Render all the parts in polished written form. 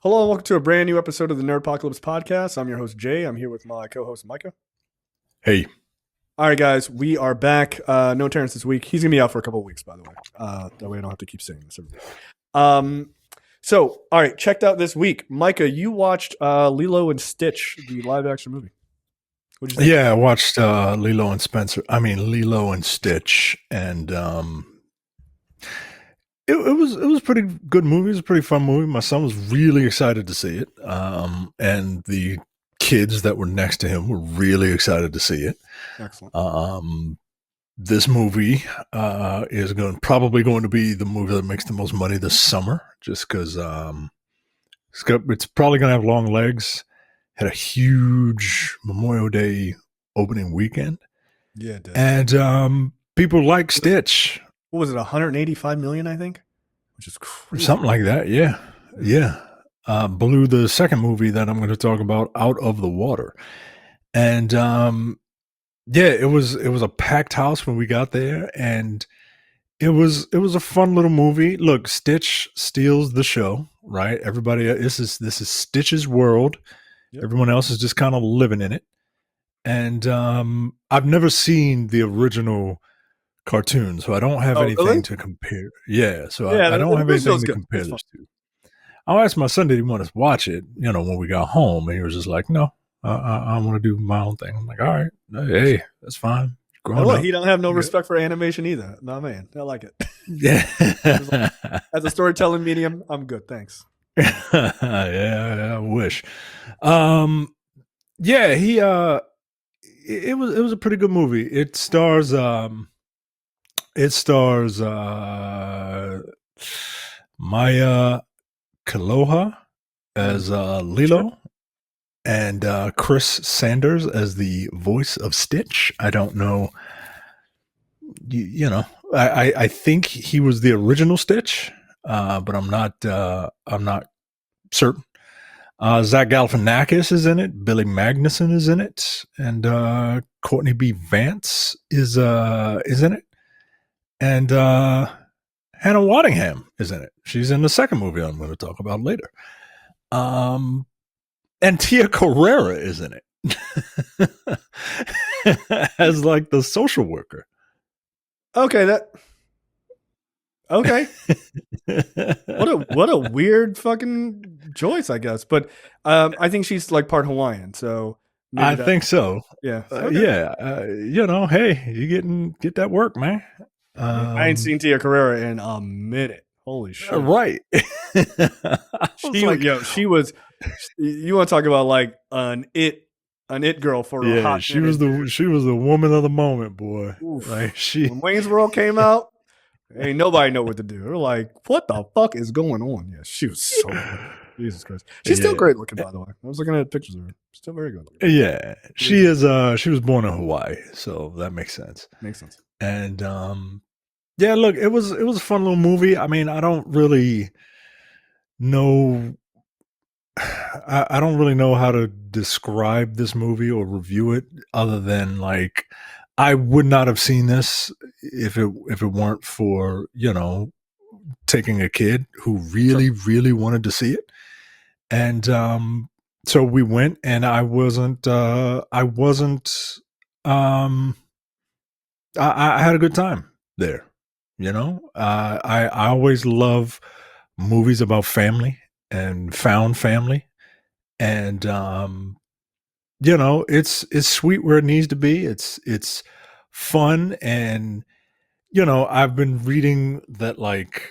Hello and welcome to a brand new episode of the Nerdpocalypse Podcast. I'm your host, Jay. I'm here with my co-host, Micah. Hey. All right, guys, we are back. No Terrence this week. He's going to be out for a couple of weeks, by the way. That way I don't have to keep saying this every day. All right, checked out this week. Micah, you watched Lilo and Stitch, the live-action movie. What'd you think? Yeah, I watched Lilo and Stitch, and it was a pretty good movie. It was a pretty fun movie. My son was really excited to see it, and the kids that were next to him were really excited to see it. Excellent. This movie is probably going to be the movie that makes the most money this summer, just because it's probably going to have long legs. Had a huge Memorial Day opening weekend. Yeah, it did. And people like Stitch. What was it, 185 million, I think? Which is crazy. Something like that, yeah. Blew the second movie that I'm going to talk about out of the water. And it was a packed house when we got there, and it was a fun little movie. Look, Stitch steals the show, right? Everybody, this is Stitch's world. Yep. Everyone else is just kind of living in it. And I've never seen the original cartoon, so I don't have anything to compare. Yeah, so I don't have anything to compare this to. I asked my son, did he want to watch it, when we got home, and he was just like, no, I want to do my own thing. I'm like, all right, hey, that's fine. He don't have no respect for animation either. No, man, I like it. Yeah. As a storytelling medium, I'm good, thanks. Yeah, I wish. It was a pretty good movie. It stars Maya Kaloha as Lilo, and Chris Sanders as the voice of Stitch. I don't know. I think he was the original Stitch, but I'm not certain. Zach Galifianakis is in it. Billy Magnuson is in it, and Courtney B. Vance is in it, and Hannah Waddingham is in it. She's in the second movie I'm going to talk about later. And Tia Carrere is in it as like the social worker. Okay. What a weird fucking choice, I guess. But I think she's like part Hawaiian, so I think so. Yeah, hey, you get that work, man. I ain't seen Tia Carrere in a minute. Holy shit! Right. She was. You want to talk about like an it girl for a hot minute. She was the woman of the moment, boy. Oof. Like when Wayne's World came out, ain't nobody know what to do. They're like, what the fuck is going on? Yeah, she was so good. Jesus Christ. She's still great looking, by the way. I was looking at pictures of her. Still very good looking. Yeah. She is she was born in Hawaii, so that makes sense. And look, it was a fun little movie. I mean, I don't really know how to describe this movie or review it other than like I would not have seen this if it weren't for, taking a kid who really wanted to see it. And so we went, and I had a good time there. I always love movies about family and found family, and it's sweet where it needs to be. It's fun, and I've been reading that, like,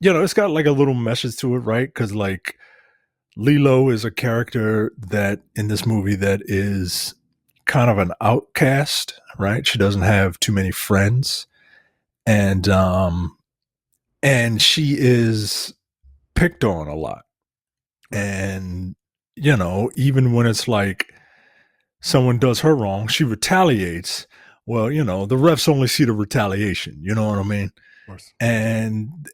it's got like a little message to it, right? Because like Lilo is a character that in this movie that is kind of an outcast, right? She doesn't have too many friends, and she is picked on a lot. And even when it's like someone does her wrong, she retaliates. Well, the refs only see the retaliation, you know what I mean? Of course. And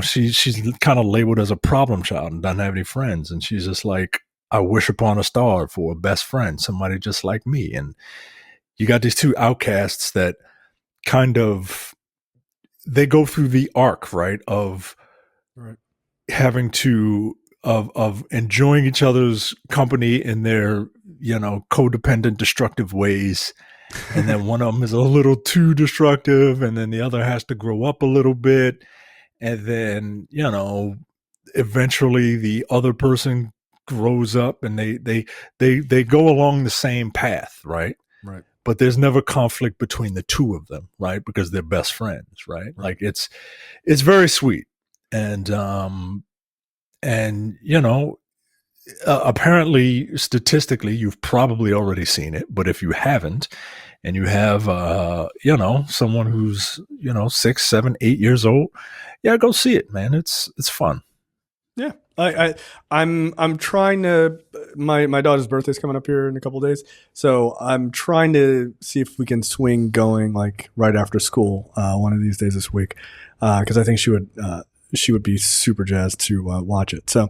she's kind of labeled as a problem child and doesn't have any friends, and she's just like, I wish upon a star for a best friend, somebody just like me. And you got these two outcasts that kind of, they go through the arc, right, of having to of enjoying each other's company in their, codependent, destructive ways. And then one of them is a little too destructive, and then the other has to grow up a little bit. And then, eventually the other person grows up and they go along the same path, right? Right. But there's never conflict between the two of them, right? Because they're best friends, right? Like it's very sweet. And apparently statistically you've probably already seen it, but if you haven't and you have someone who's 6, 7, 8 years old, yeah, go see it, man. It's fun. Yeah. I'm trying to, my daughter's birthday's coming up here in a couple of days. So I'm trying to see if we can swing going like right after school, one of these days this week. Cause I think she would be super jazzed to, watch it. So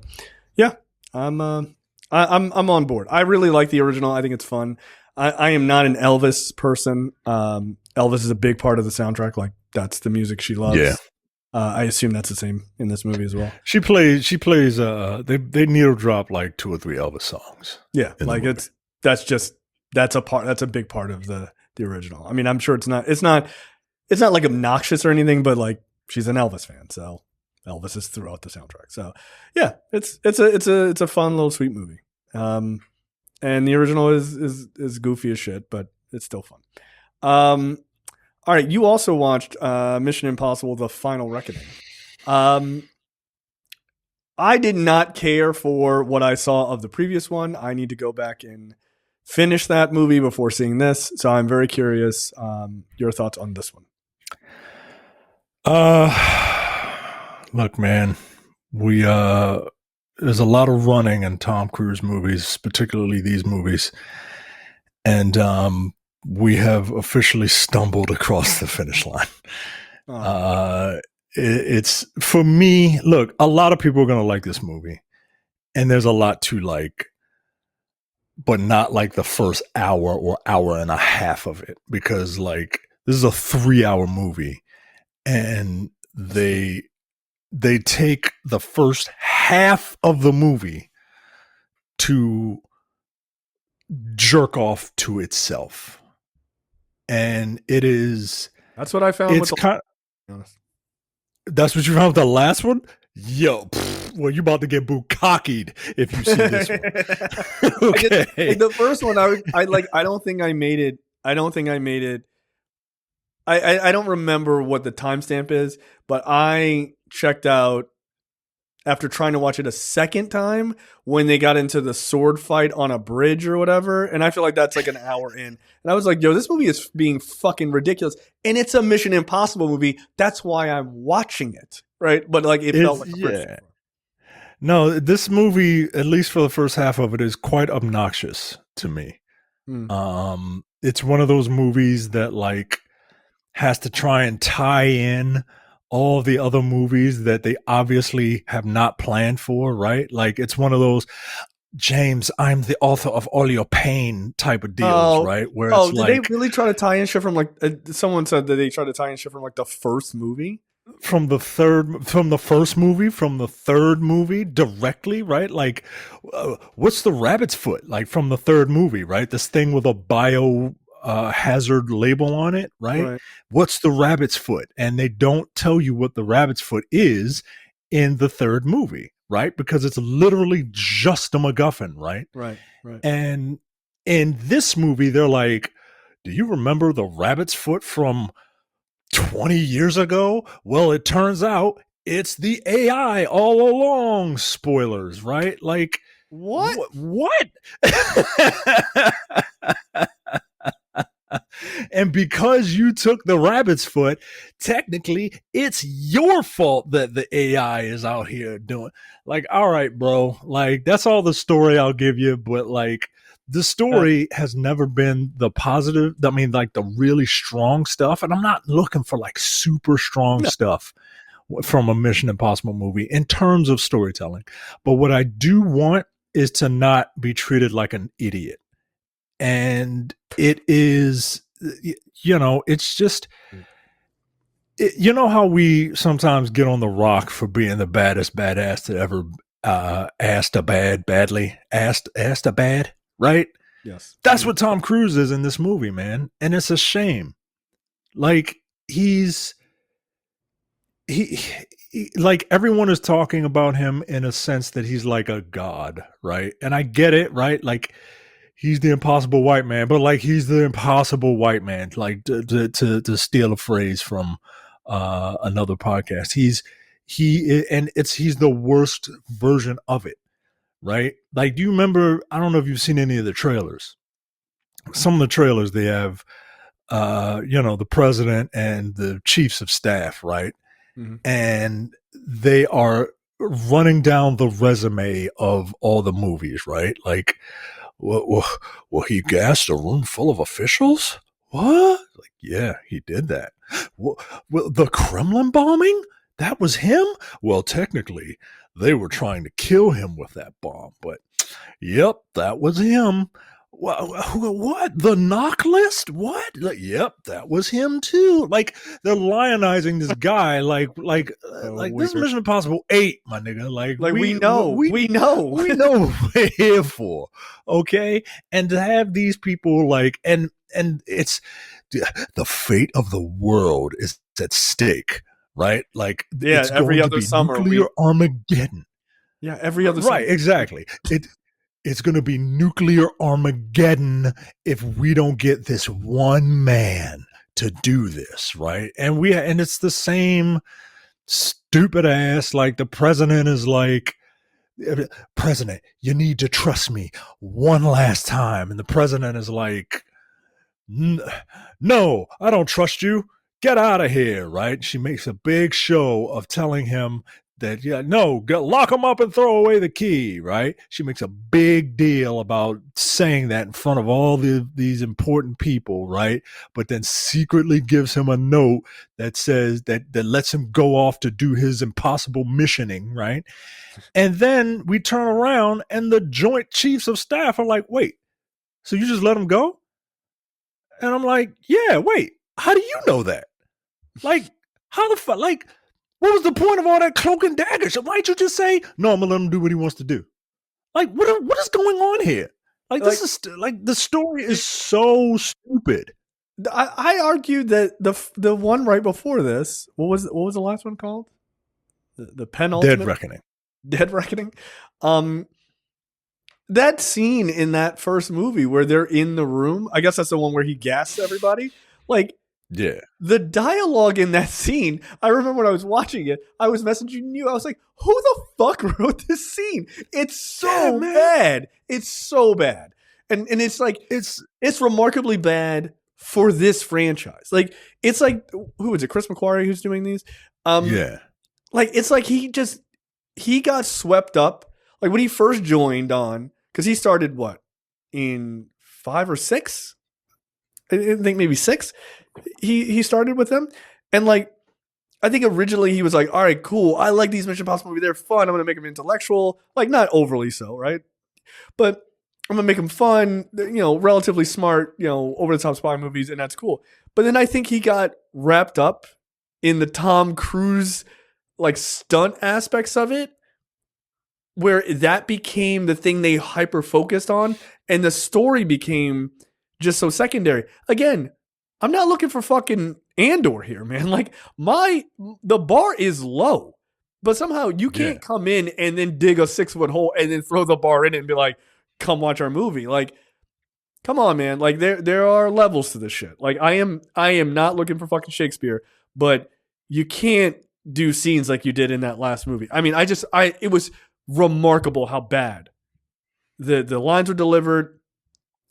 yeah, I'm on board. I really like the original. I think it's fun. I am not an Elvis person. Elvis is a big part of the soundtrack. Like that's the music she loves. Yeah. I assume that's the same in this movie as well. She plays, they needle drop like 2 or 3 Elvis songs. Yeah. Like that's a big part of the original. I mean, I'm sure it's not like obnoxious or anything, but like she's an Elvis fan. So Elvis is throughout the soundtrack. So yeah, it's a fun little sweet movie. And the original is goofy as shit, but it's still fun. All right, you also watched Mission Impossible: The Final Reckoning. I did not care for what I saw of the previous one. I need to go back and finish that movie before seeing this, so I'm very curious your thoughts on this one. Look, man, there's a lot of running in Tom Cruise movies, particularly these movies, and we have officially stumbled across the finish line. It's for me. Look, a lot of people are going to like this movie, and there's a lot to like, but not like the first hour or hour and a half of it, because like this is a 3-hour movie, and they take the first half of the movie to jerk off to itself. And it is. That's what I found. That's what you found with the last one? Yo, well, you're about to get bukkake if you see this one. Okay. The first one, I don't think I made it. I don't remember what the timestamp is, but I checked out after trying to watch it a second time when they got into the sword fight on a bridge or whatever. And I feel like that's like an hour in. And I was like, yo, this movie is being fucking ridiculous. And it's a Mission Impossible movie. That's why I'm watching it. Right. But like it felt like a bridge. No, this movie, at least for the first half of it, is quite obnoxious to me. It's one of those movies that like has to try and tie in all the other movies that they obviously have not planned for, right? Like it's one of those, James, I'm the author of all your pain type of deals, right? Where it's did they really try to tie in shit from like someone said that they tried to tie in shit from like the first movie? From the third movie directly, right? Like, what's the rabbit's foot? Like from the third movie, right? This thing with a bio hazard label on it, right? What's the rabbit's foot? And they don't tell you what the rabbit's foot is in the third movie, right? Because it's literally just a MacGuffin, right? Right. And in this movie, they're like, do you remember the rabbit's foot from 20 years ago? Well, it turns out it's the AI all along. Spoilers, right? Like, what? And because you took the rabbit's foot, technically it's your fault that the AI is out here doing. Like, all right, bro, like that's all the story I'll give you, but like the story has never been the positive. I mean, like the really strong stuff. And I'm not looking for like super strong stuff from a Mission Impossible movie in terms of storytelling. But what I do want is to not be treated like an idiot. And it is, it's just, you know how we sometimes get on the rock for being the baddest badass to ever asked a bad, right? Yes. That's what Tom Cruise is in this movie, man. And it's a shame. Like he like everyone is talking about him in a sense that he's like a god, right? And I get it, right? Like he's the impossible white man, but like he's the impossible white man, like to steal a phrase from another podcast. He's the worst version of it, right? Like, do you remember? I don't know if you've seen any of the trailers. Some of the trailers they have, the president and the chiefs of staff, right? Mm-hmm. And they are running down the resume of all the movies, right? Like, well, he gassed a room full of officials? What? Like, yeah, he did that. Well, the Kremlin bombing? That was him? Well, technically, they were trying to kill him with that bomb, but yep, that was him. What? The knock list? What? Like, yep, that was him too. Like they're lionizing this guy. Like this is Mission Impossible 8, my nigga. Like we know what we're here for. Okay, and to have these people like and it's the fate of the world is at stake, right? Like it's every other summer, nuclear Armageddon. Yeah, every other right, summer. Exactly. It's going to be nuclear Armageddon if we don't get this one man to do this, right? And it's the same stupid ass, like the president is like, President, you need to trust me one last time. And the president is like, no, I don't trust you. Get out of here, right? She makes a big show of telling him that, lock him up and throw away the key, right? She makes a big deal about saying that in front of all these important people, right? But then secretly gives him a note that says that lets him go off to do his impossible missioning, right? And then we turn around and the Joint Chiefs of Staff are like, wait, so you just let him go? And I'm like, yeah, wait, how do you know that? Like, how the fuck, like, what was the point of all that cloak and dagger? So why'd you just say, no, I'm going to let him do what he wants to do? Like, what is going on here? Like, this is, like, the story is so stupid. I argued that the one right before this, what was the last one called? The penultimate? Dead Reckoning. That scene in that first movie where they're in the room, I guess that's the one where he gassed everybody. Like, yeah, the dialogue in that scene, I remember when I was watching it, I was messaging you. I was like, who the fuck wrote this scene? It's so bad. It's so bad. And it's like, it's remarkably bad for this franchise. Like, it's like, who is it? Chris McQuarrie who's doing these? Yeah. Like, it's like he got swept up. Like, when he first joined on, because he started in 5 or 6? I think maybe 6. He started with them, and like I think originally he was like, all right, cool, I like these Mission Impossible movies, they're fun, I'm gonna make them intellectual, like not overly so, right? But I'm gonna make them fun, relatively smart, over the top spy movies, and that's cool. But then I think he got wrapped up in the Tom Cruise like stunt aspects of it, where that became the thing they hyper focused on, and the story became just so secondary. Again, I'm not looking for fucking Andor here, man. Like the bar is low, but somehow you can't come in and then dig a 6-foot hole and then throw the bar in it and be like, come watch our movie. Like, come on, man. Like there are levels to this shit. Like I am not looking for fucking Shakespeare, but you can't do scenes like you did in that last movie. I mean, it was remarkable how bad the lines were delivered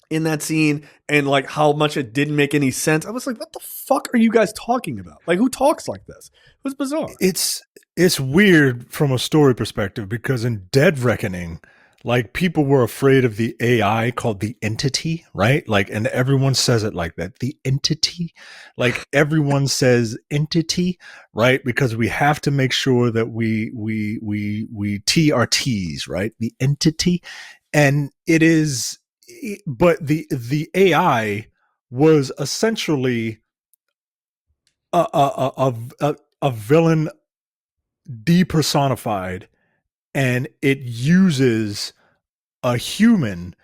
in that scene, and like how much it didn't make any sense. I was like, what the fuck are you guys talking about? Like, who talks like this? It was bizarre. It's weird from a story perspective, because in Dead Reckoning, like, people were afraid of the AI called the Entity, right? Like, and everyone says it like that, the Entity. Like, everyone says Entity, right? Because we have to make sure that we T our T's, right? The Entity. And it is, but the AI was essentially a villain depersonified and it uses a human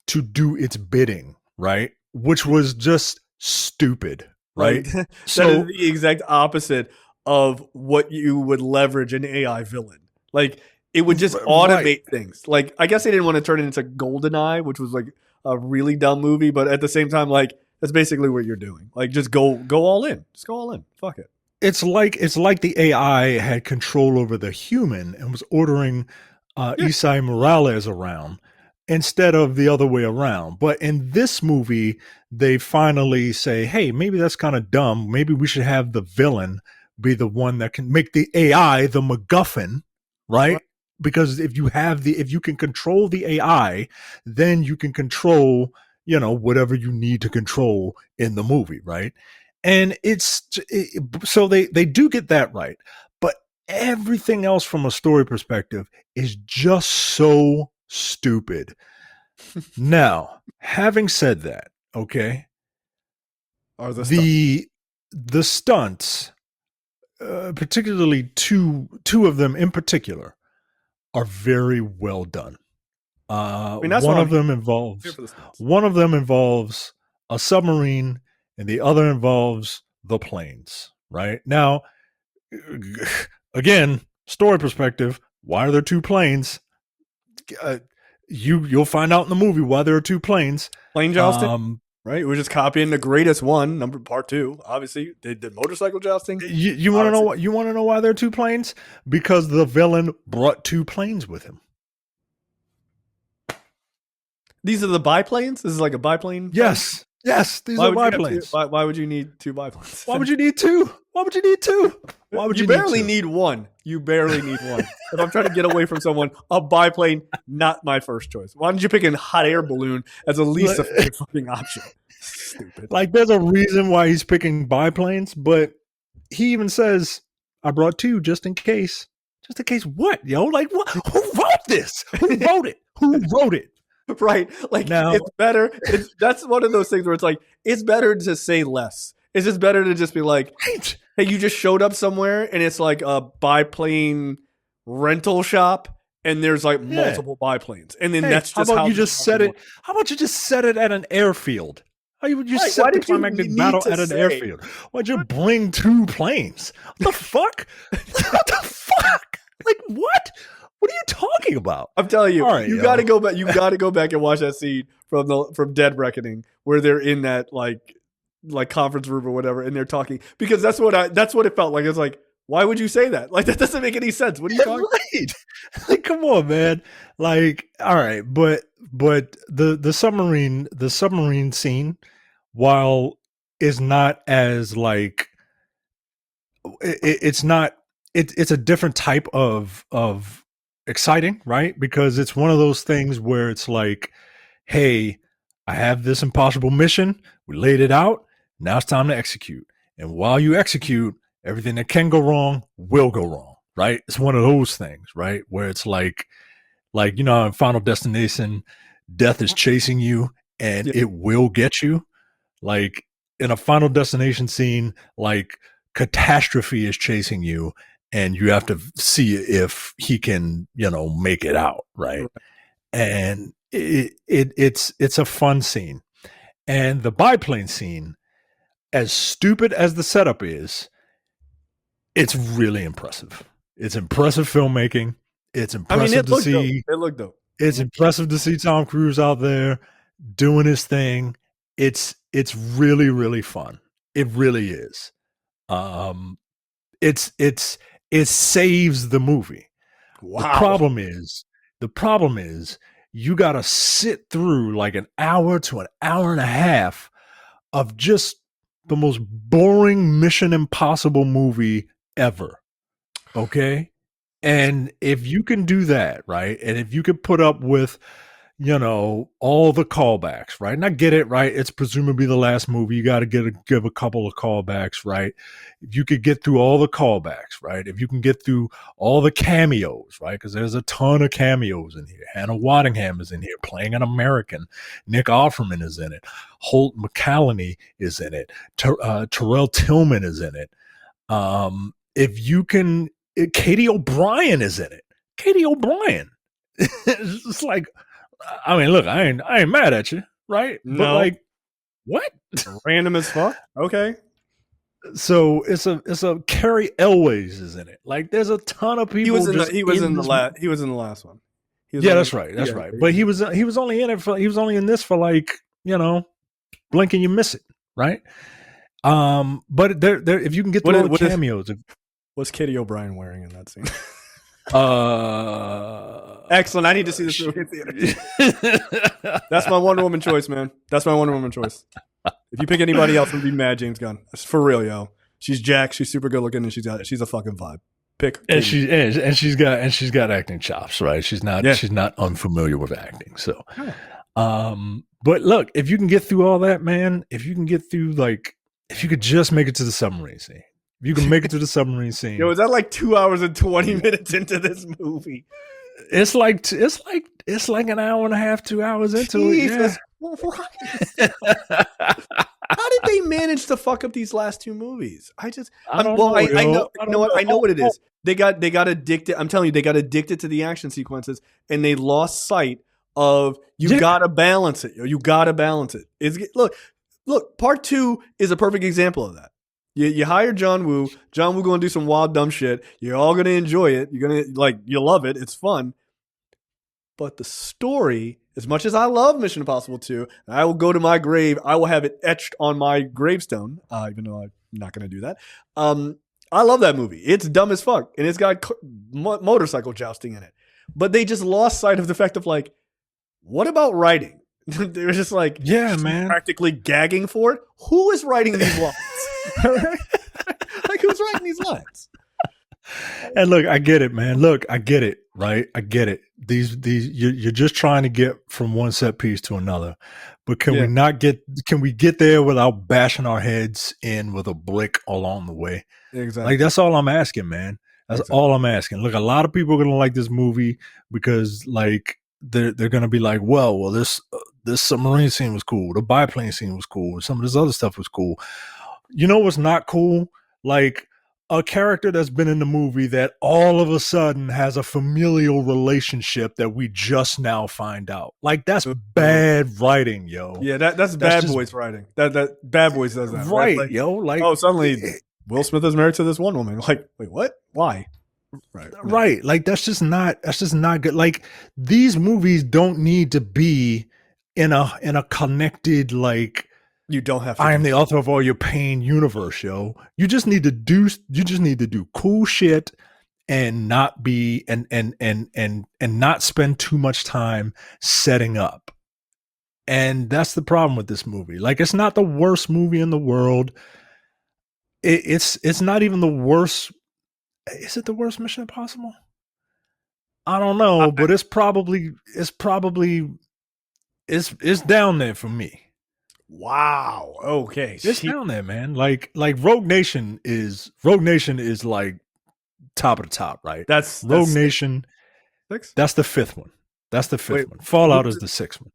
to do its bidding, right? Which was just stupid, right? That So is the exact opposite of what you would leverage an AI villain. Like it would just automate things. Like I guess they didn't want to turn it into GoldenEye, which was like a really dumb movie, but at the same time, like that's basically what you're doing. Like just go all in. Just go all in. Fuck it. It's like the AI had control over the human and was ordering Isai Morales around instead of the other way around. But in this movie, they finally say, hey, maybe that's kind of dumb. Maybe we should have the villain be the one that can make the AI the MacGuffin, right? Because if you can control the AI, then you can control, whatever you need to control in the movie, right? And so they do get that right. But everything else from a story perspective is just so stupid. Now, having said that, okay, Are the stunts, particularly two of them in particular, are very well done. One of them involves a submarine, and the other involves the planes. Right now, again, story perspective. Why are there two planes? You'll find out in the movie why there are two planes. Plane jousting, right? We're just copying the greatest one, part 2. Obviously, they did motorcycle jousting. You want to know what? You want to know why there are two planes? Because the villain brought two planes with him. These are the biplanes? This is like a biplane? Yes. Yes, these are biplanes. Why would you need two biplanes? Why would you need two? Why would you need two? Why would you barely need one. You barely need one. If I'm trying to get away from someone, a biplane, not my first choice. Why didn't you pick a hot air balloon as a least effective fucking option? Stupid. Like, there's a reason why he's picking biplanes, but he even says, I brought two just in case. Just in case what, yo? Like, what? Who wrote this? Who wrote it? Who wrote it? Right. Like, now, it's better. That's one of those things where it's like, it's better to say less. It's just better to just be like, right. Hey, you just showed up somewhere and it's like a biplane rental shop and there's like multiple biplanes. And then that's just how about you just set it. How about you just set it at an airfield? How would you set the climactic battle at an airfield? Why'd you bring two planes? What the fuck? What the fuck? Like, what? What are you talking about? I'm telling you, you got to go back. You got to go back and watch that scene from Dead Reckoning where they're in that like conference room or whatever, and they're talking, because that's what it felt like. It's like, why would you say that? Like, that doesn't make any sense. What are you talking? Right. Like, come on, man. Like, all right, but the submarine scene, while is not as like, it's a different type of exciting, right? Because it's one of those things where it's like, hey, I have this impossible mission. We laid it out. Now it's time to execute. And while you execute, everything that can go wrong will go wrong, right? It's one of those things, right? Where it's like, in Final Destination, death is chasing you and it will get you. Like, in a Final Destination scene, like, catastrophe is chasing you and you have to see if he can, make it out, right? And it's a fun scene. And the biplane scene, as stupid as the setup is, it's really impressive. It's impressive filmmaking. It's impressive to see. It looked dope. It's impressive to see Tom Cruise out there doing his thing. It's really, really fun. It really is. It saves the movie. Wow. The problem is you got to sit through like an hour to an hour and a half of just the most boring Mission Impossible movie ever. Okay? And if you can do that, right? And if you can put up with, all the callbacks, right? And I get it, right? It's presumably the last movie. You got to give a couple of callbacks, right? If you could get through all the callbacks, right? If you can get through all the cameos, right? Because there's a ton of cameos in here. Hannah Waddingham is in here playing an American. Nick Offerman is in it. Holt McCallany is in it. Terrell Tillman is in it. If you can, Katie O'Brien is in it. Katie O'Brien. It's just like, I mean, look, I ain't mad at you, right? No. But like, what? Random as fuck. Okay. So it's a Carrie Elways is in it. Like, there's a ton of people. He was in the last one. That's right. That's right. But he was only in it for this for like, blink and you miss it, right? But there if you can get through all the cameos. What's Katie O'Brien wearing in that scene? Excellent. I need to see this movie in theater. That's my Wonder Woman choice, man. That's my Wonder Woman choice. If you pick anybody else, it would be mad James Gunn. For real, yo. She's Jack. She's super good looking, and she's a fucking vibe. Pick. Katie. And she's got acting chops, right? She's not unfamiliar with acting. So, but look, if you can get through all that, man, if you can get through if you could just make it to the submarine scene. If you can make it to the submarine scene. Yo, is that like 2 hours and 20 minutes into this movie? It's like an hour and a half, 2 hours into it. Yeah. How did they manage to fuck up these last two movies? I know what it is. They got addicted. I'm telling you, they got addicted to the action sequences, and they lost sight of gotta balance it. You gotta balance it. Look. Part 2 is a perfect example of that. You hire John Woo. John Woo going to do some wild, dumb shit. You're all going to enjoy it. You're going to you'll love it. It's fun. But the story, as much as I love Mission Impossible 2, I will go to my grave. I will have it etched on my gravestone, even though I'm not going to do that. I love that movie. It's dumb as fuck. And it's got motorcycle jousting in it. But they just lost sight of the fact of what about writing? They were just man, practically gagging for it. Who is writing these lines? Who's writing these lines? And look, I get it, man. Look, I get it, right? I get it. These you're just trying to get from one set piece to another. But can we get there without bashing our heads in with a brick along the way? Exactly. That's all I'm asking, man. That's all I'm asking. Look, a lot of people are gonna like this movie because they're gonna be like, well, this submarine scene was cool, the biplane scene was cool, some of this other stuff was cool. You know what's not cool? A character that's been in the movie that all of a sudden has a familial relationship that we just now find out. That's bad writing, yo. Yeah, that's Bad Boys writing. That Bad Boys does that, right? Yo, suddenly Will Smith is married to this one woman. Wait, what? Why? Right. That's just not good. These movies don't need to be in a connected you don't have to. I am the author of all your pain universe, yo. You just need to do cool shit and not be and not spend too much time setting up. And that's the problem with this movie. It's not the worst movie in the world. It's not even the worst. Is it the worst Mission Impossible? I don't know, but it's probably down there for me. Wow. Okay. It's down there, man. Rogue Nation is top of the top, right? That's Rogue Nation. Six? That's the fifth one. One. Fallout is the sixth one.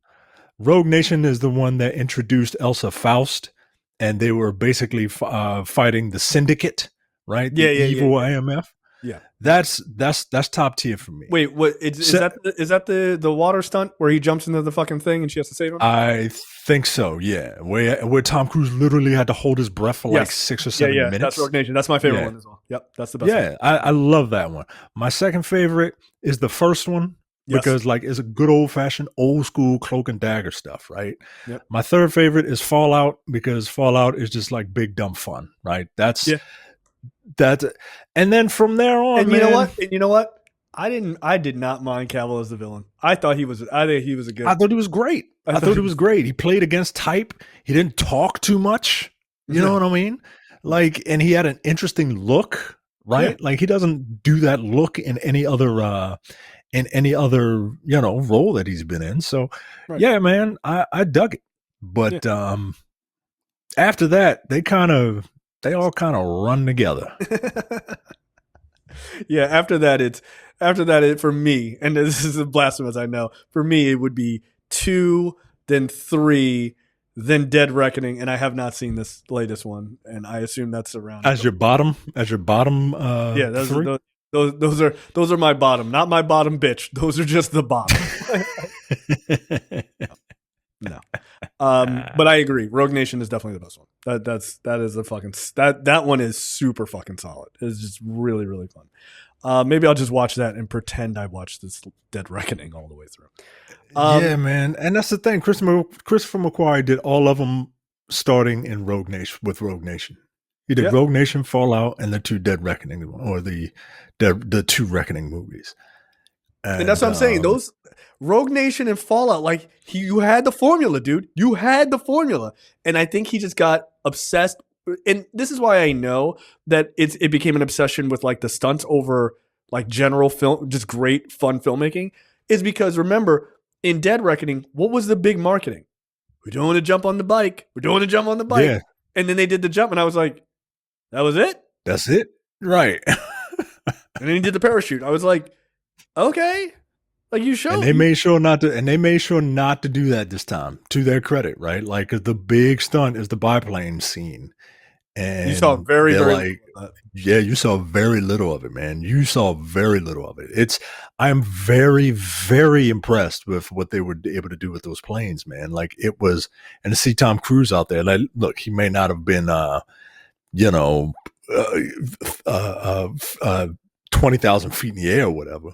Rogue Nation is the one that introduced Elsa Faust, and they were basically fighting the Syndicate, right? The evil IMF. Yeah, that's top tier for me. Wait, what is that the water stunt where he jumps into the fucking thing and she has to save him? I think so. Yeah, where Tom Cruise literally had to hold his breath for 6 or 7 minutes. That's Rogue Nation. That's my favorite one as well. Yep, that's the best. Yeah, I love that one. My second favorite is the first one because it's a good old fashioned old school cloak and dagger stuff, right? Yep. My third favorite is Fallout because Fallout is just big dumb fun, right? And then from there on, and you know what? I did not mind Cavill as the villain. I thought he was a good. I thought he was great. I thought he was great. He played against type. He didn't talk too much. You know what I mean? And he had an interesting look, right? Yeah. He doesn't do that look in any other role that he's been in. So yeah, man, I dug it. But after that, they all kind of run together. Yeah, after that, for me, and this is blasphemous, I know. For me, it would be 2, then 3, then Dead Reckoning, and I have not seen this latest one, and I assume that's around as your bottom. Yeah, those Those are my bottom, not my bottom bitch. Those are just the bottom. No. But I agree. Rogue Nation is definitely the best one. That is a fucking that one is super fucking solid. It's just really, really fun. Maybe I'll just watch that and pretend I watched this Dead Reckoning all the way through. Yeah, man. And that's the thing. Christopher McQuarrie did all of them starting in Rogue Nation. He did Rogue Nation, Fallout, and the two Dead Reckoning, or the two Reckoning movies. And that's what I'm saying. Those Rogue Nation and Fallout, like you had the formula, dude. You had the formula, and I think he just got obsessed. And this is why I know that it became an obsession with like the stunts over like general film, just great fun filmmaking. Is because remember in Dead Reckoning, what was the big marketing? We're doing a jump on the bike. We're doing a jump on the bike. Yeah. And then they did the jump, and I was like, that was it? That's it? Right. And then he did the parachute. I was like, okay. Like you showed. And they made sure not to do that this time, to their credit, right? Like the big stunt is the biplane scene. And you saw very like, you saw very little of it, man. You saw very little of it. I'm very, very impressed with what they were able to do with those planes, man. Like it was, and to see Tom Cruise out there, like, look, he may not have been, 20,000 feet in the air or whatever,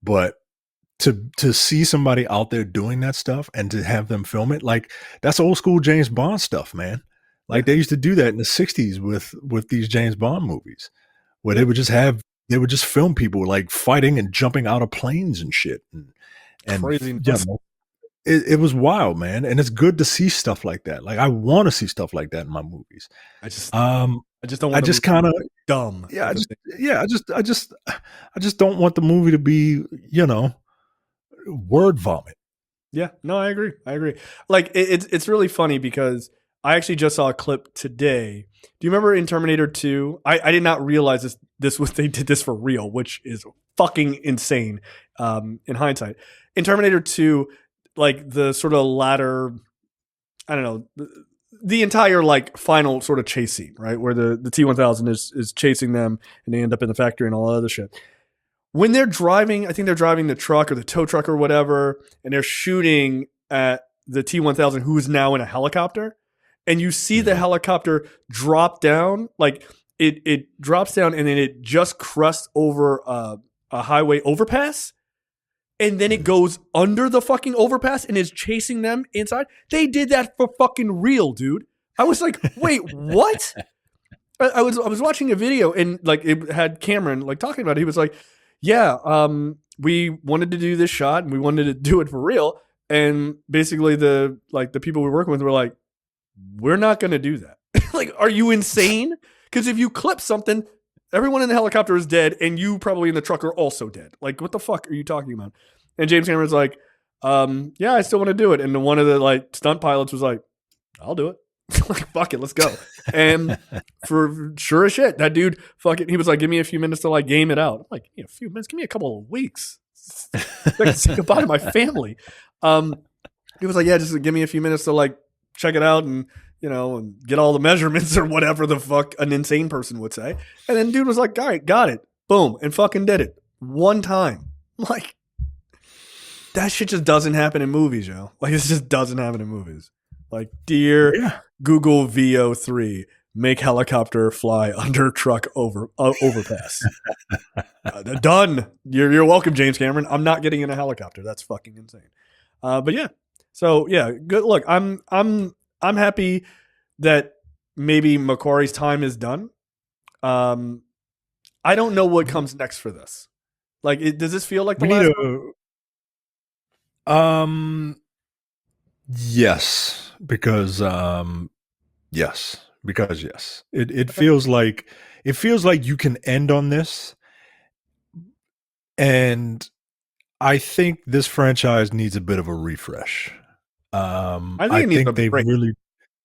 but to see somebody out there doing that stuff and to have them film it, like that's old school James Bond stuff, man. Like they used to do that in the 60s with these James Bond movies where they would just film people like fighting and jumping out of planes and shit. And crazy. It was wild, man. And it's good to see stuff like that. Like I want to see stuff like that in my movies. I just don't want I just kind of dumb. Yeah. I just don't want the movie to be, word vomit. Yeah, no, I agree. Like it's really funny because I actually just saw a clip today. Do you remember in Terminator 2? I did not realize this was they did this for real, which is fucking insane in hindsight. In Terminator 2, like the sort of latter, I don't know, the entire like final sort of chase scene, right? Where the T-1000 is chasing them and they end up in the factory and all that other shit. When they're driving, I think they're driving the truck or the tow truck or whatever, and they're shooting at the T-1000 who's now in a helicopter. And you see the helicopter drop down, like it drops down and then it just crusts over a highway overpass. And then it goes under the fucking overpass and is chasing them inside. They did that for fucking real, dude. I was like, wait, what? I was watching a video and like it had Cameron like talking about it. He was like, yeah, we wanted to do this shot and we wanted to do it for real. And basically the people we were working with were like, we're not going to do that. Like, are you insane? Because if you clip something, everyone in the helicopter is dead and you probably in the truck are also dead. Like, what the fuck are you talking about? And James Cameron's like, yeah, I still want to do it. And one of the like stunt pilots was like, I'll do it. Like, fuck it, let's go. And for sure as shit, that dude fucking, he was like, give me a few minutes to like game it out. I'm like, a few minutes, give me a couple of weeks. I can say goodbye to my family. He was like, yeah, just give me a few minutes to like check it out and, and get all the measurements or whatever the fuck an insane person would say. And then dude was like, all right, got it. Boom. And fucking did it. One time. I'm like, that shit just doesn't happen in movies, yo. Like, it just doesn't happen in movies. Like, dear Google VO3, make helicopter fly under truck overpass. Done. You're welcome, James Cameron. I'm not getting in a helicopter. That's fucking insane. But yeah. So yeah, good. Look, I'm happy that maybe Macquarie's time is done. I don't know what comes next for this. Like, does this feel like the last one? Yes, because yes. It feels like you can end on this, and I think this franchise needs a bit of a refresh. I think they really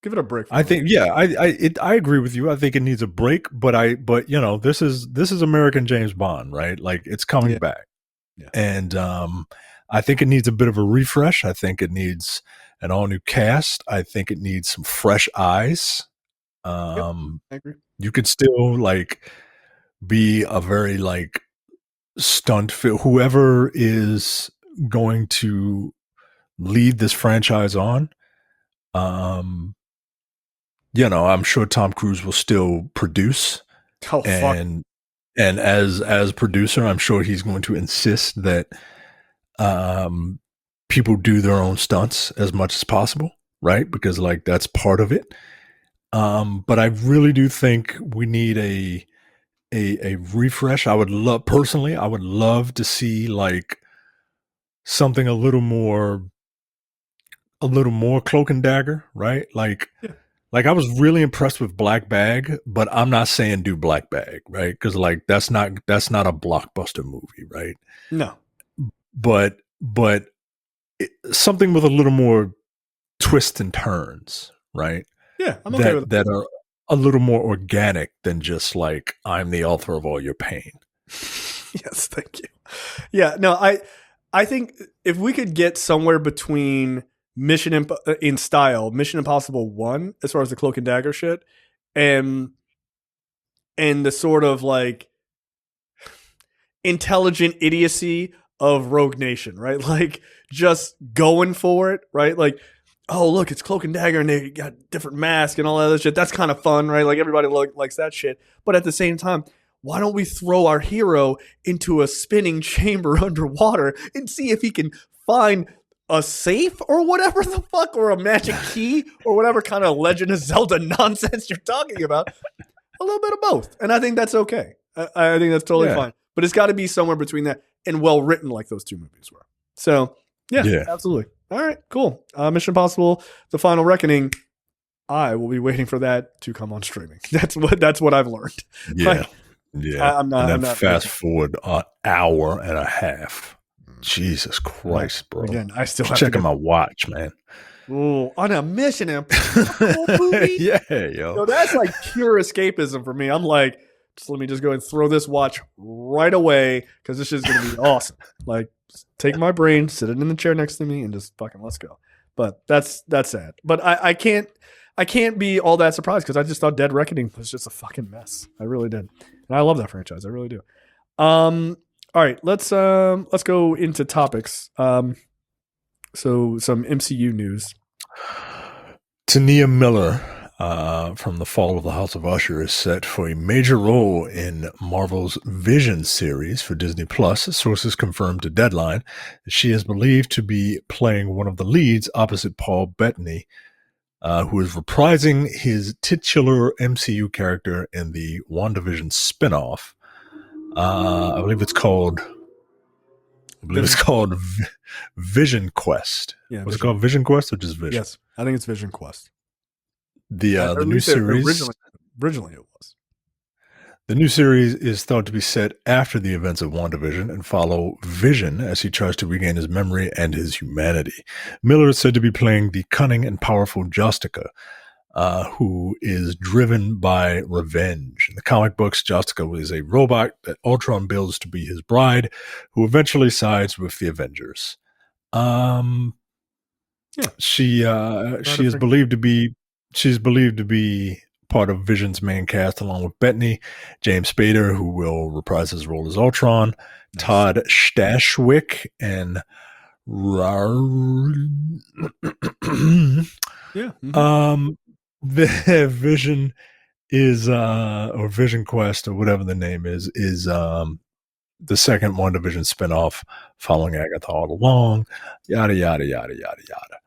give it a break. I think, I agree with you. I think it needs a break, but this is American James Bond, right? Like, it's coming back, and I think it needs a bit of a refresh. I think it needs an all new cast. I think it needs some fresh eyes. I agree. You could still like be a very like whoever is going to lead this franchise on, I'm sure Tom Cruise will still produce. Oh, fuck. And as producer, I'm sure he's going to insist that people do their own stunts as much as possible, right? Because like that's part of it. But I really do think we need a refresh. I would love to see like something a little more Cloak and Dagger, right? Like I was really impressed with Black Bag, but I'm not saying do Black Bag, right? Because like that's not a blockbuster movie, right? No. But something with a little more twists and turns, right? Yeah, I'm okay with that are a little more organic than just like I'm the author of all your pain. Yes, thank you. Yeah, no, I think if we could get somewhere between Mission Impossible 1 as far as the Cloak and Dagger shit and the sort of like intelligent idiocy of Rogue Nation, right? Like just going for it, right? Like, oh, look, it's Cloak and Dagger and they got different masks and all that other shit. That's kind of fun, right? Like everybody likes that shit. But at the same time, why don't we throw our hero into a spinning chamber underwater and see if he can find a safe or whatever the fuck, or a magic key or whatever kind of Legend of Zelda nonsense you're talking about? A little bit of both. And I think that's okay. I think that's totally fine. But it's got to be somewhere between that and well written like those two movies were. So, yeah, absolutely. All right, cool. Mission Impossible: The Final Reckoning. I will be waiting for that to come on streaming. That's what I've learned. Yeah. Yeah. I'm not fast forward an hour and a half. Jesus Christ, bro. Again, I still have checking my watch, man. Ooh, on a Mission Impossible movie? Yeah, yo. So that's like pure escapism for me. I'm like, let me just go and throw this watch right away because this is going to be awesome. Like, take my brain, sit it in the chair next to me, and just fucking let's go. But that's sad. But I can't be all that surprised because I just thought Dead Reckoning was just a fucking mess. I really did, and I love that franchise. I really do. All right, let's go into topics. So some MCU news. Tania Miller from The Fall of the House of Usher is set for a major role in Marvel's Vision series for Disney Plus. Sources confirmed to Deadline that she is believed to be playing one of the leads opposite Paul Bettany, who is reprising his titular MCU character in the WandaVision spinoff. I believe it's called Vision Quest. Yeah, was it called Vision Quest or just Vision? Yes, I think it's Vision Quest. The new series. Originally, it was. The new series is thought to be set after the events of WandaVision and follow Vision as he tries to regain his memory and his humanity. Miller is said to be playing the cunning and powerful Jocasta, who is driven by revenge. In the comic books, Jocasta is a robot that Ultron builds to be his bride, who eventually sides with the Avengers. She is believed to be part of Vision's main cast, along with Bettany, James Spader, who will reprise his role as Ultron, Todd Stashwick, and the Vision is or Vision Quest or whatever the name is the second WandaVision spinoff following Agatha all along. Yada yada yada yada yada.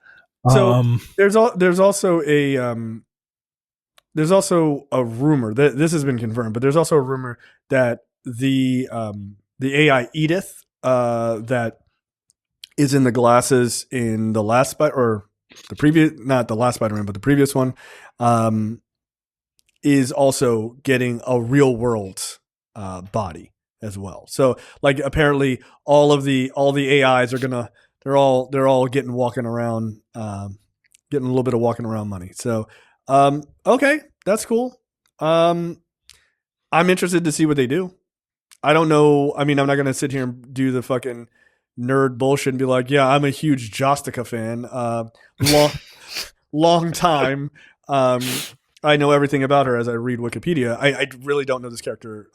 So there's also a rumor that this has been confirmed, but there's also a rumor that the AI Edith that is in the glasses in the last or the previous, not the last Spider-Man, but the previous one, is also getting a real world body as well. So like apparently all the AIs are they're all walking around, getting a little bit of walking around money. So okay, that's cool. I'm interested to see what they do. I don't know. I mean, I'm not going to sit here and do the fucking nerd bullshit and be like, yeah, I'm a huge Jocasta fan. Long time. I know everything about her as I read Wikipedia. I really don't know this character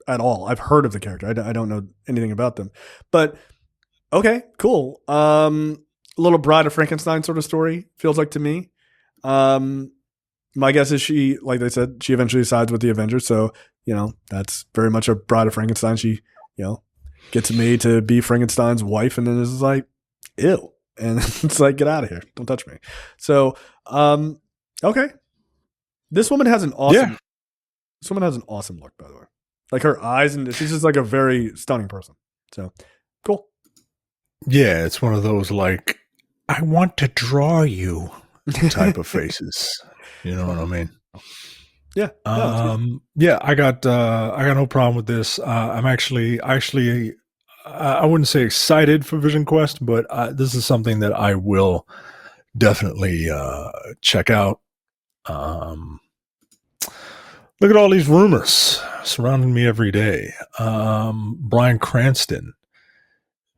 at all. I've heard of the character. I don't know anything about them. But okay, cool. Little Bride of Frankenstein sort of story feels like to me. My guess is she, like they said, she eventually sides with the Avengers. So, that's very much a Bride of Frankenstein. She, gets made to be Frankenstein's wife and then is like, ew. And it's like, get out of here. Don't touch me. So, okay. This woman has an awesome, This woman has an awesome look, by the way. Like her eyes, and she's just like a very stunning person. So, cool. Yeah, it's one of those like, I want to draw you type of faces. You know what I mean? Yeah. Yeah, I got no problem with this. I'm actually, I wouldn't say excited for Vision Quest, but this is something that I will definitely check out. Look at all these rumors surrounding me every day. Bryan Cranston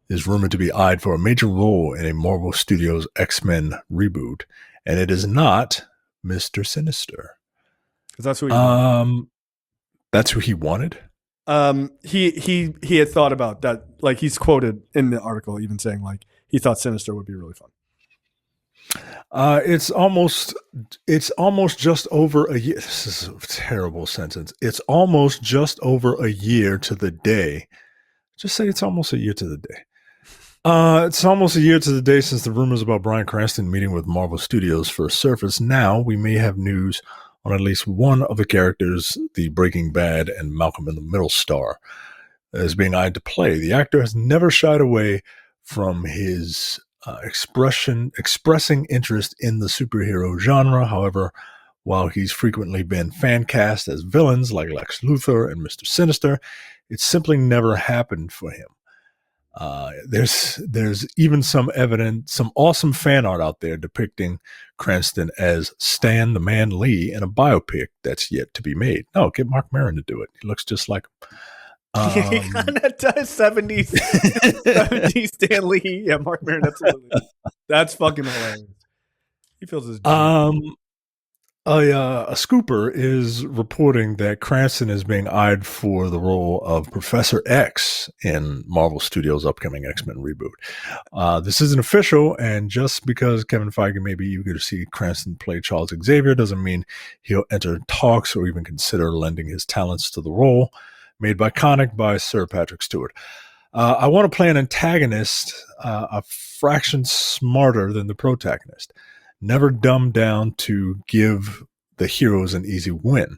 is rumored to be eyed for a major role in a Marvel Studios X-Men reboot, and it is not Mr. Sinister. Because that's who he wanted. That's who he wanted? He had thought about that. Like he's quoted in the article even saying like he thought Sinister would be really fun. It's almost just over a year. This is a terrible sentence. It's almost just over a year to the day. Just say it's almost a year to the day. It's almost a year to the day since the rumors about Bryan Cranston meeting with Marvel Studios first surfaced. Now we may have news on at least one of the characters the Breaking Bad and Malcolm in the Middle star is being eyed to play. The actor has never shied away from his expressing interest in the superhero genre. However, while he's frequently been fan cast as villains like Lex Luthor and Mr. Sinister, it simply never happened for him. There's even some awesome fan art out there depicting Cranston as Stan the Man Lee in a biopic that's yet to be made. No, get Mark Maron to do it. He looks just like him. He kind of does 70s Stan Lee. Yeah, Mark Maron, absolutely. That's fucking hilarious. He feels his A scooper is reporting that Cranston is being eyed for the role of Professor X in Marvel Studios' upcoming X-Men reboot. This isn't official, and just because Kevin Feige may be eager to see Cranston play Charles Xavier doesn't mean he'll enter talks or even consider lending his talents to the role made iconic by Sir Patrick Stewart. I want to play an antagonist a fraction smarter than the protagonist. Never dumbed down to give the heroes an easy win.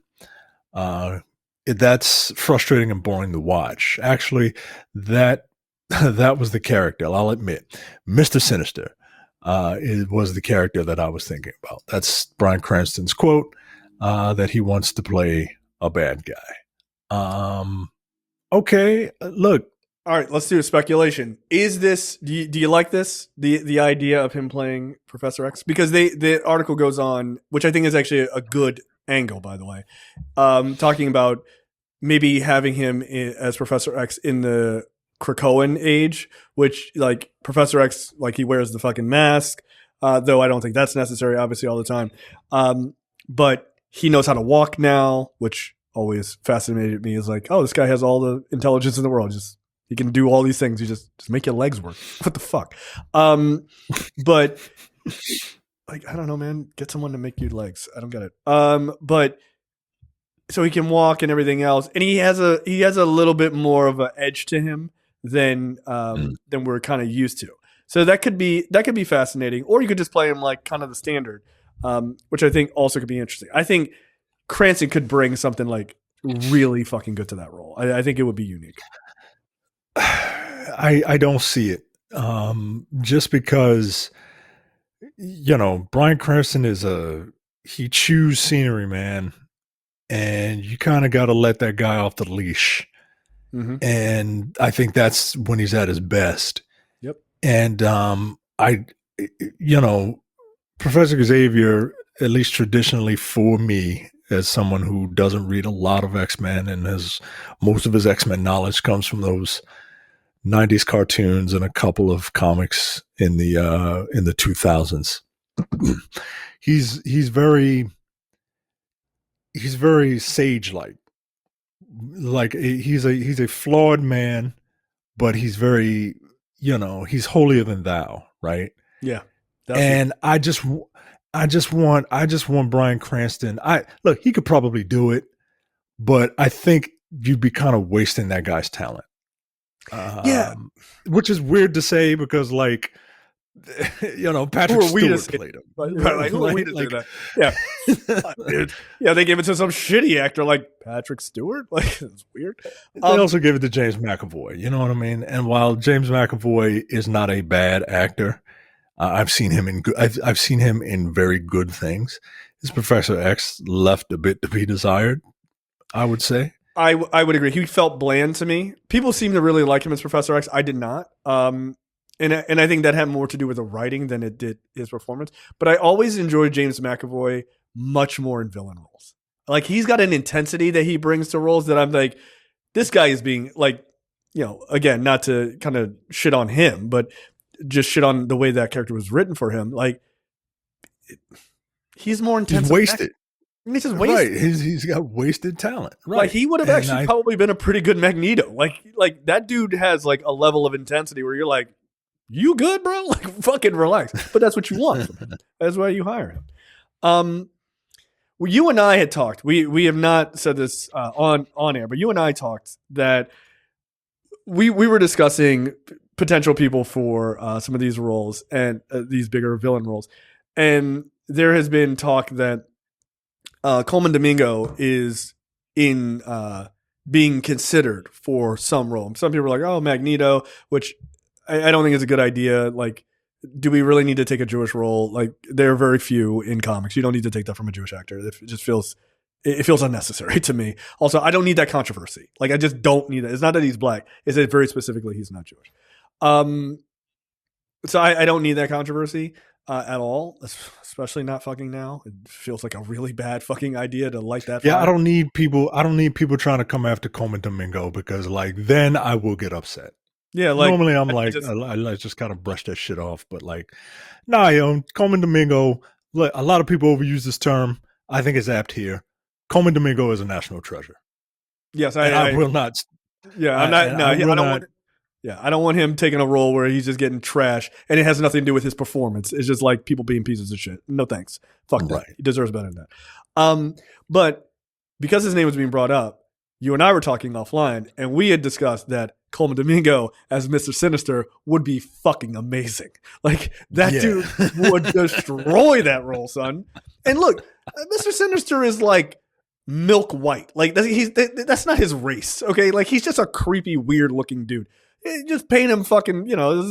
That's frustrating and boring to watch. Actually, that was the character, I'll admit. Mr. Sinister it was the character that I was thinking about. That's Bryan Cranston's quote that he wants to play a bad guy. Okay, look. All right, let's do a speculation. Is this? Do you like this? The idea of him playing Professor X, because the article goes on, which I think is actually a good angle, by the way, talking about maybe having him as Professor X in the Krakoan age, which like Professor X, like he wears the fucking mask, though I don't think that's necessary, obviously all the time. But he knows how to walk now, which always fascinated me. Is like, oh, this guy has all the intelligence in the world, just. He can do all these things. You just make your legs work. What the fuck? But like, I don't know, man. Get someone to make you legs. I don't get it. But so he can walk and everything else, and he has a little bit more of an edge to him than we're kind of used to. So that could be fascinating, or you could just play him like kind of the standard, which I think also could be interesting. I think Cranston could bring something like really fucking good to that role. I think it would be unique. I don't see it. Just because, Bryan Cranston he chews scenery, man. And you kind of got to let that guy off the leash. Mm-hmm. And I think that's when he's at his best. Yep. And, Professor Xavier, at least traditionally for me, as someone who doesn't read a lot of X-Men and most of his X-Men knowledge comes from those 90s cartoons and a couple of comics in the 2000s. He's very sage-like, like he's a flawed man, but he's very, he's holier than thou, right? Yeah. And I just want Bryan Cranston. Look, he could probably do it, but I think you'd be kind of wasting that guy's talent. Which is weird to say because, like, Patrick Stewart played him. Right, who are we to do that? Yeah. Dude. Yeah, they gave it to some shitty actor like Patrick Stewart. Like, it's weird. They also gave it to James McAvoy. You know what I mean? And while James McAvoy is not a bad actor, I've seen him in very good things. His Professor X left a bit to be desired, I would say. I would agree. He felt bland to me. People seem to really like him as Professor X. I did not. And I think that had more to do with the writing than it did his performance. But I always enjoyed James McAvoy much more in villain roles. Like, he's got an intensity that he brings to roles that I'm like, this guy is being like, again, not to kind of shit on him, but just shit on the way that character was written for him. Like, he's more intense. He's wasted. He's just wasted. Right. He's got wasted talent. Right. Like, he would have probably been a pretty good Magneto. Like that dude has like a level of intensity where you're like, you good, bro? Like, fucking relax. But that's what you want from him. That's why you hire him. Well, you and I had talked. We have not said this on air, but you and I talked that we were discussing potential people for some of these roles and these bigger villain roles. And there has been talk that Coleman Domingo is in being considered for some role. Some people are like, oh, Magneto, which I don't think is a good idea. Like, do we really need to take a Jewish role? Like, there are very few in comics. You don't need to take that from a Jewish actor. It just feels unnecessary to me. Also, I don't need that controversy. Like, I just don't need it. It's not that he's black. It's that very specifically he's not Jewish. So I don't need that controversy at all, especially not fucking now. It feels like a really bad fucking idea to light that fire. I don't need people trying to come after Coleman Domingo because, like, then I will get upset. Yeah, like, normally I'm like, I just kind of brush that shit off, but like, Coleman Domingo, look, a lot of people overuse this term. I think it's apt here. Coleman Domingo is a national treasure. Yes, I will not. Yeah, I'm not. No, I don't want. Yeah, I don't want him taking a role where he's just getting trash and it has nothing to do with his performance. It's just like people being pieces of shit. No thanks. Fuck that. He deserves better than that. But because his name was being brought up, you and I were talking offline, and we had discussed that Coleman Domingo as Mr. Sinister would be fucking amazing. Like, that dude would destroy that role, son. And look, Mr. Sinister is like milk white. Like, that's not his race, okay? Like, he's just a creepy, weird-looking dude. Just paint him fucking,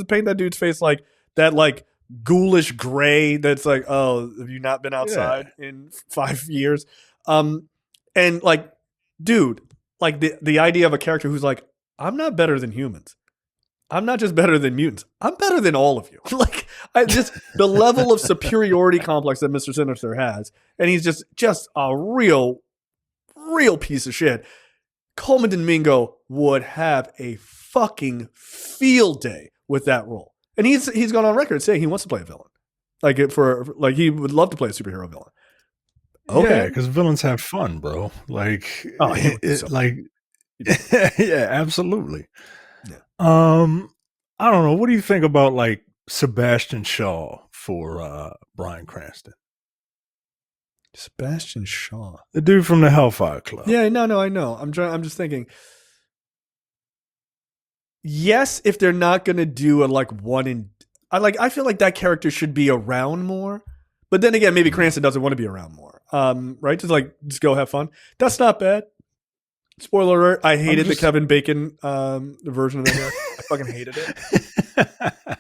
paint that dude's face like that, like, ghoulish gray that's like, oh, have you not been outside in 5 years? And, like, dude, like, the idea of a character who's like, I'm not better than humans. I'm not just better than mutants. I'm better than all of you. Like, the level of superiority complex that Mr. Sinister has, and he's just a real piece of shit. Coleman Domingo would have a fucking field day with that role, and he's gone on record saying he wants to play a villain, he would love to play a superhero villain. Okay, because villains have fun, bro. Like, yeah, absolutely. Yeah. I don't know. What do you think about like Sebastian Shaw for Bryan Cranston? Sebastian Shaw, the dude from the Hellfire Club. Yeah, no, I know. I'm just thinking. Yes, if they're not gonna do I feel like that character should be around more. But then again, maybe Cranston doesn't want to be around more. Right? Just go have fun. That's not bad. Spoiler alert, I hated the Kevin Bacon version of that. I fucking hated it.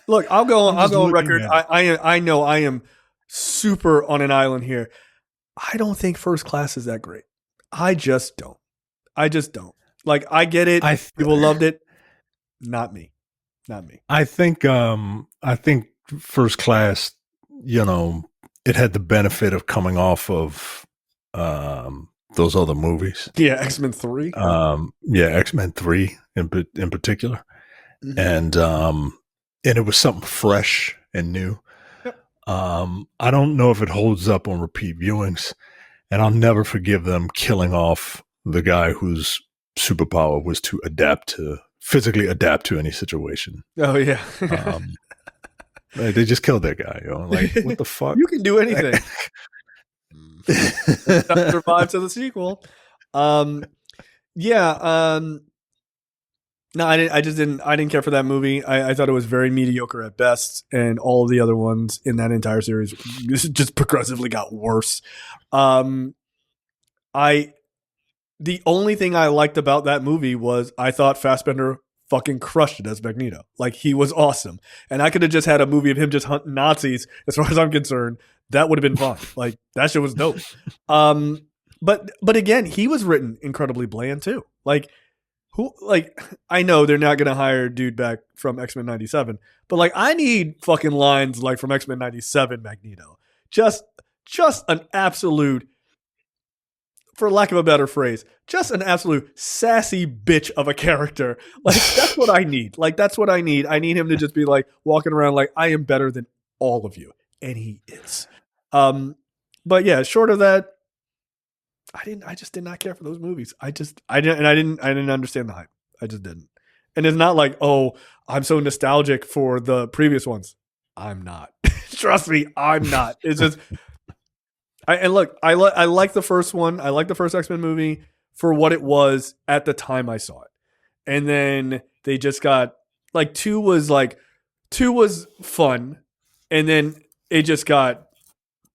Look, I'll go on record. I know I am super on an island here. I don't think First Class is that great. I just don't. Like, I get it. People loved it. Not me. I think First Class, it had the benefit of coming off of those other movies. Yeah, X-Men 3. X-Men 3 in particular. Mm-hmm. And it was something fresh and new. Yep. I don't know if it holds up on repeat viewings, and I'll never forgive them killing off the guy who's superpower was to physically adapt to any situation. Oh yeah. They just killed that guy. Like, what the fuck? You can do anything. Survive to the sequel. Yeah. No, I didn't care for that movie. I thought it was very mediocre at best, and all of the other ones in that entire series just progressively got worse. The only thing I liked about that movie was I thought Fassbender fucking crushed it as Magneto. Like, he was awesome. And I could have just had a movie of him just hunting Nazis, as far as I'm concerned. That would have been fun. Like, that shit was dope. But again, he was written incredibly bland too. Like, I know they're not going to hire a dude back from X-Men 97, but like, I need fucking lines like from X-Men 97 Magneto. Just an absolute, for lack of a better phrase, just an absolute sassy bitch of a character. Like, that's what I need. Like, that's what I need. I need him to just be like walking around like, I am better than all of you. And he is. But yeah, short of that, I just did not care for those movies. I didn't understand the hype. I just didn't. And it's not like, oh, I'm so nostalgic for the previous ones. I'm not. Trust me, I'm not. It's just, I like the first one. I like the first X-Men movie for what it was at the time I saw it. And then they just got, like, 2 was fun. And then it just got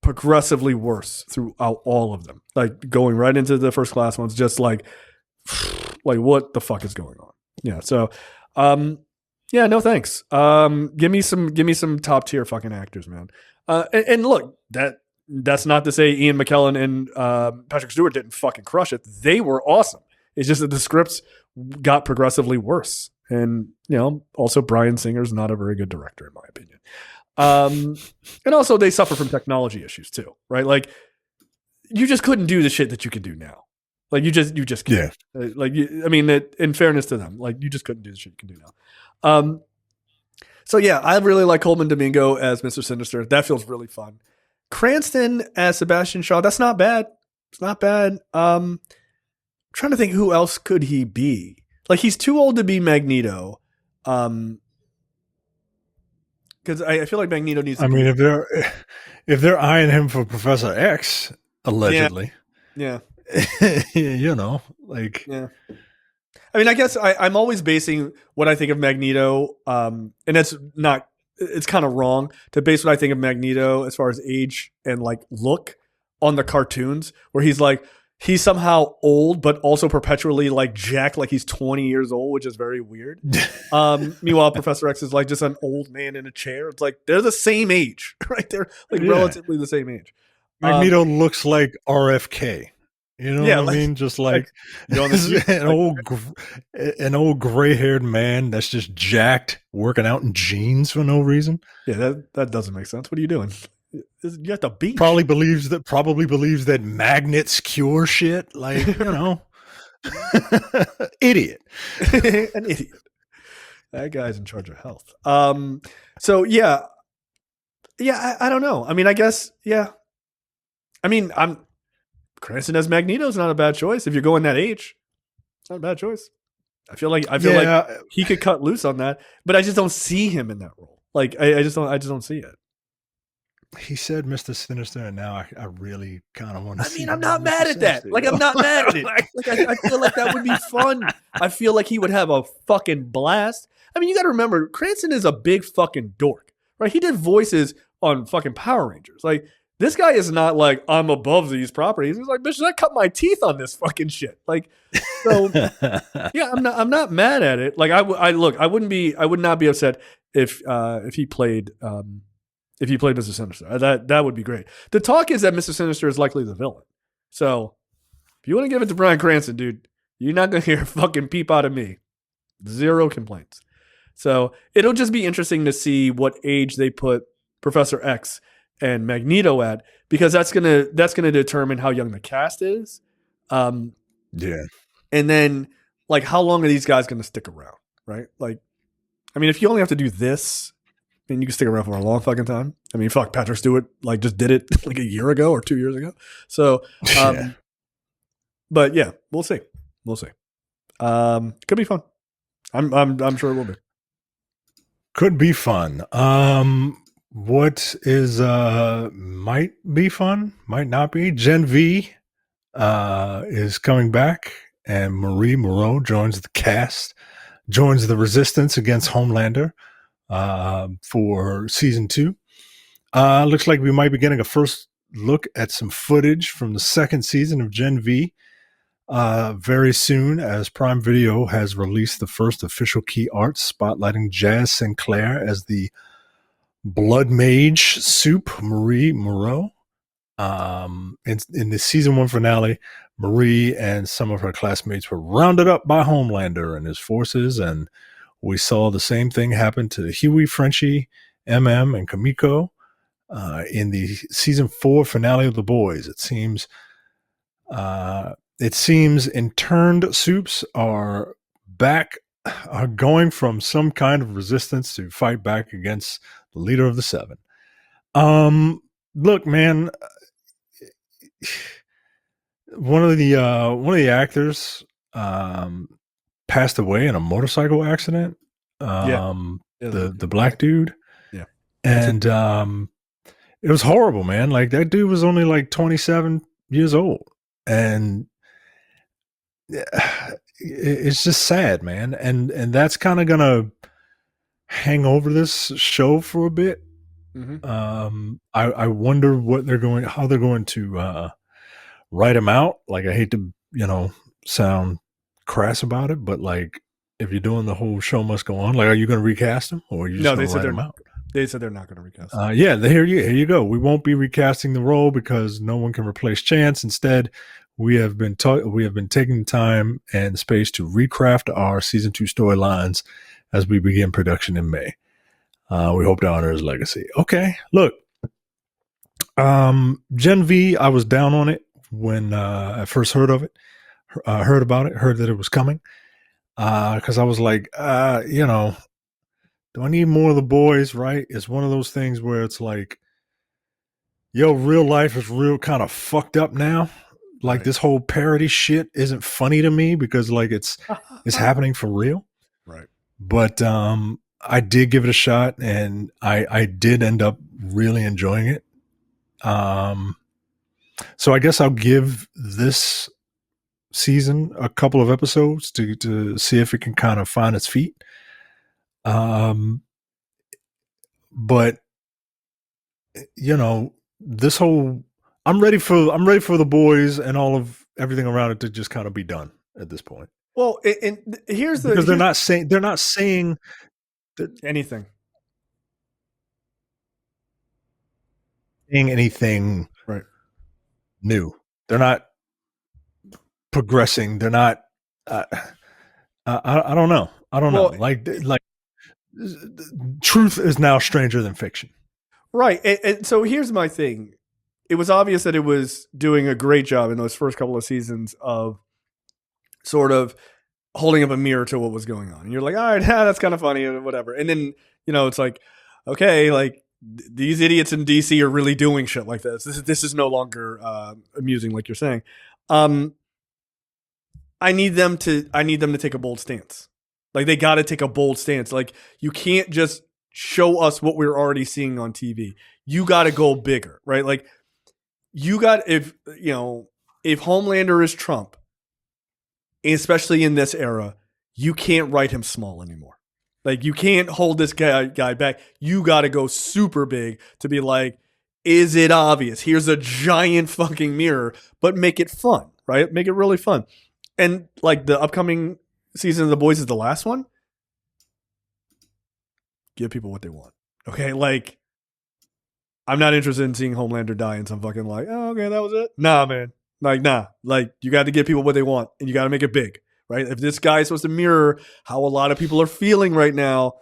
progressively worse throughout all of them. Like, going right into the First Class ones, just like what the fuck is going on? Yeah. So, yeah, no thanks. Give me some top tier fucking actors, man. And look, that's not to say Ian McKellen and Patrick Stewart didn't fucking crush it. They were awesome. It's just that the scripts got progressively worse. And, also Bryan Singer's not a very good director, in my opinion. And also they suffer from technology issues too, right? Like, you just couldn't do the shit that you can do now. Like, you just can't. Yeah. Like, in fairness to them, like, you just couldn't do the shit you can do now. So yeah, I really like Coleman Domingo as Mr. Sinister. That feels really fun. Cranston as Sebastian Shaw, that's not bad. It's not bad. I'm trying to think, who else could he be? Like, he's too old to be Magneto. Because I feel like Magneto needs to be. If they're eyeing him for Professor X, allegedly. Yeah. Like. Yeah. I mean, I guess I'm always basing what I think of Magneto, and it's kind of wrong to base what I think of Magneto as far as age and like look on the cartoons, where he's somehow old, but also perpetually like jacked, like he's 20 years old, which is very weird. Meanwhile, Professor X is like just an old man in a chair. It's like, they're the same age, right? They're like relatively the same age. Magneto looks like RFK. You know what I mean? Just like an old gray-haired man that's just jacked, working out in jeans for no reason. Yeah, that doesn't make sense. What are you doing? You have to beach. Probably believes that magnets cure shit. Like, idiot. An idiot. That guy's in charge of health. So yeah, I don't know. I mean, I guess, yeah. I mean, Cranston as Magneto is not a bad choice. If you're going that age, it's not a bad choice. I feel like he could cut loose on that, but I just don't see him in that role. Like, I just don't see it. He said Mr. Sinister, and now I really kind of want to see. I'm not mad at that. Like, I'm not mad at it. Like, I feel like that would be fun. I feel like he would have a fucking blast. I mean, you got to remember, Cranston is a big fucking dork, right? He did voices on fucking Power Rangers. Like, this guy is not like, I'm above these properties. He's like, bitch, I cut my teeth on this fucking shit. Like, so yeah, I'm not mad at it. Like, I would not be upset if he played Mr. Sinister. That would be great. The talk is that Mr. Sinister is likely the villain. So if you want to give it to Bryan Cranston, dude, you're not going to hear a fucking peep out of me. Zero complaints. So it'll just be interesting to see what age they put Professor X and Magneto at, because that's gonna determine how young the cast is. Yeah. And then, like, how long are these guys gonna stick around, right? Like, I mean, if you only have to do this, then you can stick around for a long fucking time. I mean, fuck, Patrick Stewart like just did it like a year ago or 2 years ago. So, but yeah, we'll see. Could be fun. I'm sure it will be. Could be fun. What is might be fun, might not be. Gen V is coming back, and Marie Moreau joins the cast, joins the resistance against Homelander for season 2. Looks like we might be getting a first look at some footage from the second season of Gen V very soon, as Prime Video has released the first official key art spotlighting Jazz Sinclair as the Blood Mage Soup Marie Moreau. In the season 1 finale, Marie and some of her classmates were rounded up by Homelander and his forces, and we saw the same thing happen to Huey, Frenchie, MM, and Kamiko. In the season 4 finale of The Boys, it seems interned soups are going from some kind of resistance to fight back against the leader of the Seven. Look, man, one of the actors passed away in a motorcycle accident. The black dude. Yeah. And it was horrible, man. Like, that dude was only like 27 years old. And it's just sad, man. And that's kind of gonna hang over this show for a bit. Mm-hmm. I wonder how they're going to write him out. Like, I hate to, sound crass about it, but like, if you're doing the whole show must go on, like, are you going to recast him, or are you just going to write him out? They said they're not going to recast him. Yeah, here you go. We won't be recasting the role because no one can replace Chance. Instead, we have been taking time and space to recraft our season 2 storylines as we begin production in May. We hope to honor his legacy. Okay, look, Gen V, I was down on it when I first heard about it, heard that it was coming, because I was like, do I need more of the boys, right? It's one of those things where it's like, yo, real life is real kind of fucked up now. Like, right. This whole parody shit isn't funny to me because, like, it's happening for real. Right. But I did give it a shot, and I did end up really enjoying it. So I guess I'll give this season a couple of episodes to see if it can kind of find its feet. But this whole, I'm ready for the boys and all of everything around it to just kind of be done at this point. Well, and here's because they're not saying anything. Saying anything right new. They're not progressing. They're not. I don't know. Know. Like truth is now stranger than fiction. Right. And so here's my thing. It was obvious that it was doing a great job in those first couple of seasons of sort of holding up a mirror to what was going on. And you're like, all right, that's kind of funny or whatever. And then, it's like, okay, like these idiots in DC are really doing shit like this. This is no longer amusing, like you're saying. I need them to take a bold stance. Like, they got to take a bold stance. Like, you can't just show us what we're already seeing on TV. You got to go bigger, right? Like, if Homelander is Trump, especially in this era, you can't write him small anymore. Like, you can't hold this guy back. You got to go super big to be like, is it obvious? Here's a giant fucking mirror, but make it fun, right? Make it really fun. And like, the upcoming season of The Boys is the last one. Give people what they want. Okay, like, I'm not interested in seeing Homelander die in some fucking like, oh, okay, that was it. Nah, man. Like, nah. Like, you got to give people what they want, and you got to make it big, right? If this guy is supposed to mirror how a lot of people are feeling right now,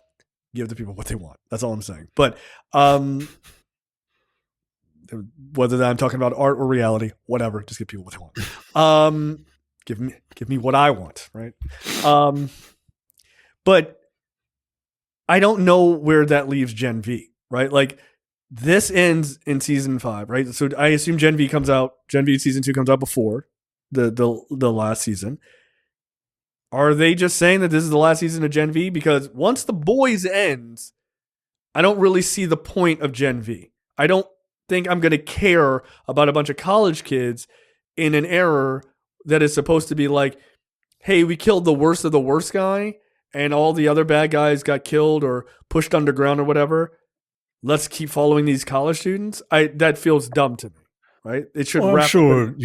give the people what they want. That's all I'm saying. But whether I'm talking about art or reality, whatever, just give people what they want. Give me what I want, right? But I don't know where that leaves Gen V, right? Like, this ends in season 5, right? So I assume Gen V season 2 comes out before the last season. Are they just saying that this is the last season of Gen V? Because once The Boys ends, I don't really see the point of Gen V. I don't think I'm going to care about a bunch of college kids in an era that is supposed to be like, hey, we killed the worst of the worst guy and all the other bad guys got killed or pushed underground or whatever. Let's keep following these college students. That feels dumb to me, right? It should Well, wrap up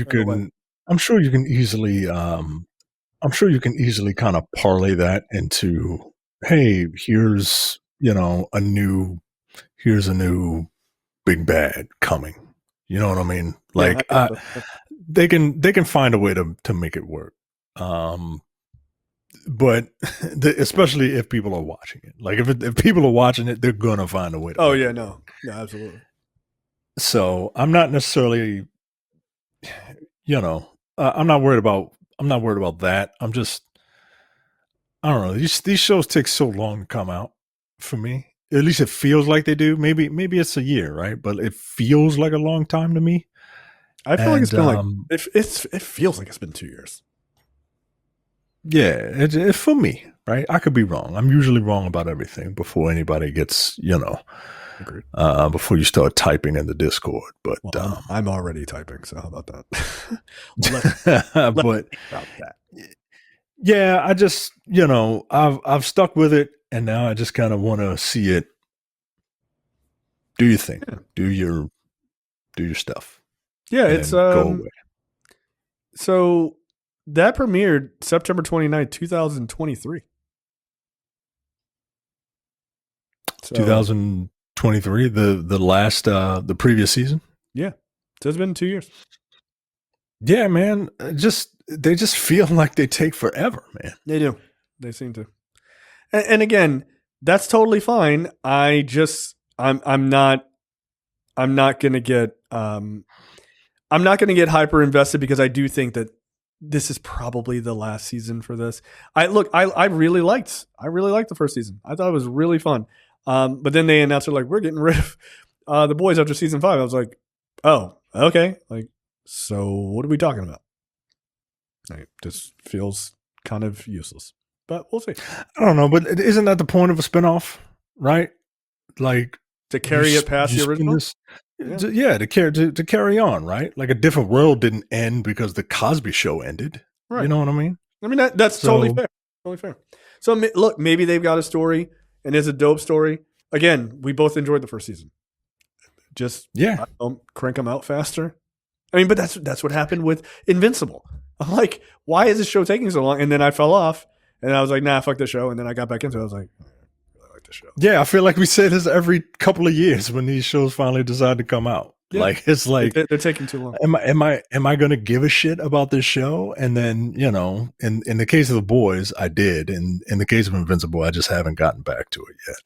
I'm sure you can easily kind of parlay that into, hey, here's a new big bad coming. You know what I mean? Like they can find a way to make it work. But especially if people are watching it, like if people are watching it, they're gonna find a way. No, absolutely. So I'm not necessarily, I'm not worried about that. I don't know. These shows take so long to come out for me. At least it feels like they do. Maybe it's a year, right? But it feels like a long time to me. I feel like it's been it feels like it's been 2 years. Yeah, it for me, right? I could be wrong. I'm usually wrong about everything before anybody gets, before you start typing in the Discord. But I'm already typing, so how about that? But about that. Yeah, I just, I've stuck with it, and now I just kind of want to see it. Do your thing. Yeah. Do your stuff. Yeah, it's go away. So that premiered September 29th, 2023. 2023, the last the previous season? Yeah. So it's been 2 years. Yeah, man. They just feel like they take forever, man. They do. They seem to. And again, that's totally fine. I'm not gonna get hyper invested because I do think that this is probably the last season for this. I really liked the first season. I thought it was really fun. But then they announced like we're getting rid of the boys after season 5. I was like, oh, okay. Like, so what are we talking about? Like, this feels kind of useless, but we'll see. I don't know, but isn't that the point of a spinoff, right? Like to carry it past the original. To carry on, right? Like A Different World didn't end because the Cosby Show ended. Right. You know what I mean? I mean that's totally fair. Totally fair. So look, maybe they've got a story and it's a dope story. Again, we both enjoyed the first season. Just crank them out faster. I mean, but that's what happened with Invincible. I'm like, why is this show taking so long? And then I fell off, and I was like, nah, fuck this show. And then I got back into it. I was like, I really like this show. Yeah, I feel like we say this every couple of years when these shows finally decide to come out. Yeah. Like it's like they're taking too long. Am I going to give a shit about this show? And then in the case of The Boys, I did. In the case of Invincible, I just haven't gotten back to it yet.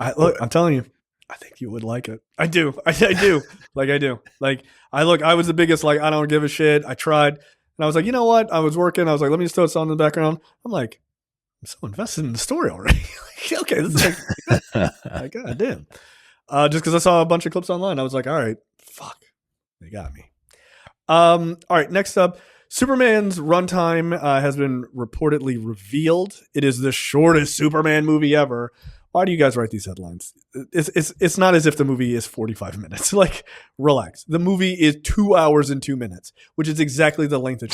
I'm telling you, I think you would like it. I do. I do. I do. Like I was the biggest like I don't give a shit. I tried. And I was like, you know what? I was working. I was like, let me just throw this on in the background. I'm like, I'm so invested in the story already. Okay, this is like God damn. Just because I saw a bunch of clips online, I was like, all right, fuck, they got me. All right, next up, Superman's runtime has been reportedly revealed. It is the shortest Superman movie ever. Why do you guys write these headlines? It's not as if the movie is 45 minutes. Like, relax. The movie is 2 hours and 2 minutes, which is exactly the length of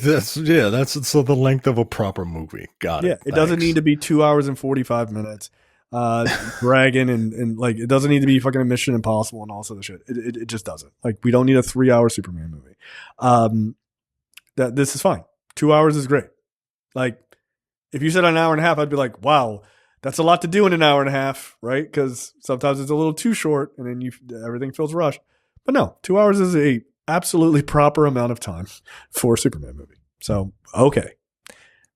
that's the length of a proper movie. Got it. Yeah, it doesn't need to be 2 hours and 45 minutes. Dragging and like it doesn't need to be fucking Mission Impossible and all this other shit. It just doesn't. Like, we don't need a 3 hour Superman movie. That this is fine. 2 hours is great. Like, if you said an hour and a half, I'd be like, wow. That's a lot to do in an hour and a half, right? Because sometimes it's a little too short, and then everything feels rushed. But no, 2 hours is a absolutely proper amount of time for a Superman movie. So okay,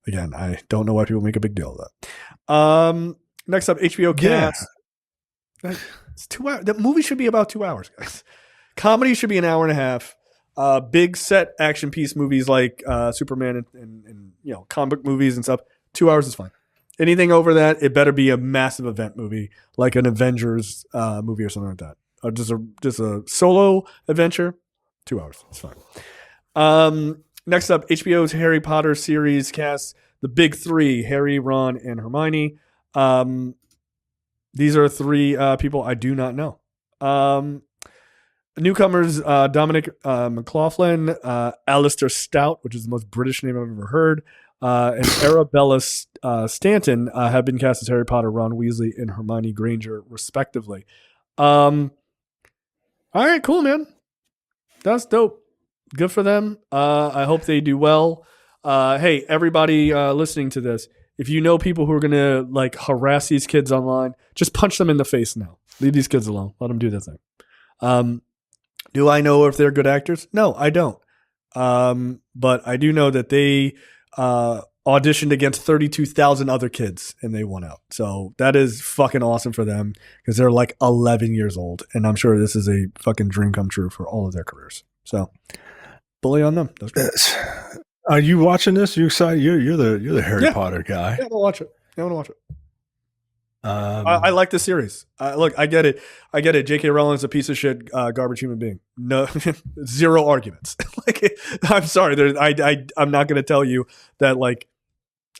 again, I don't know why people make a big deal of that. Next up, HBO cast. Yeah. It's 2 hours. The movie should be about 2 hours, guys. Comedy should be an hour and a half. Big set action piece movies like Superman and comic book movies and stuff. 2 hours is fine. Anything over that, it better be a massive event movie, like an Avengers movie or something like that. Or just a solo adventure, 2 hours. It's fine. Next up, HBO's Harry Potter series cast the big three: Harry, Ron, and Hermione. These are three people I do not know. Newcomers: Dominic McLaughlin, Alistair Stout, which is the most British name I've ever heard, and Arabella Stanton have been cast as Harry Potter, Ron Weasley, and Hermione Granger, respectively. All right, cool, man. That's dope. Good for them. I hope they do well. Hey, everybody listening to this, if you know people who are gonna like harass these kids online, just punch them in the face now. Leave these kids alone. Let them do their thing. Do I know if they're good actors? No, I don't. But I do know that they auditioned against 32,000 other kids and they won out. So that is fucking awesome for them because they're like 11 years old. And I'm sure this is a fucking dream come true for all of their careers. So bully on them. That's great. Are you watching this? You excited? You're the Harry Potter guy. Yeah, I'm gonna watch it. I like the series. Look, I get it. J.K. Rowling's a piece of shit, garbage human being. No, zero arguments. Like, I'm sorry. I'm not going to tell you that. Like,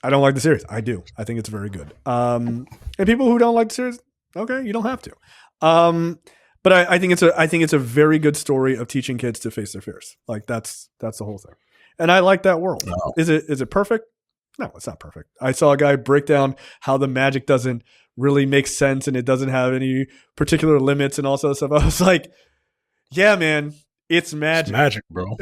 I don't like the series. I do. I think it's very good. And people who don't like the series, okay, you don't have to. But I think it's a very good story of teaching kids to face their fears. Like that's the whole thing. And I like that world. No. Is it perfect? No, it's not perfect. I saw a guy break down how the magic doesn't really make sense and it doesn't have any particular limits and all that stuff. I was like, yeah, man, it's magic. It's magic, bro.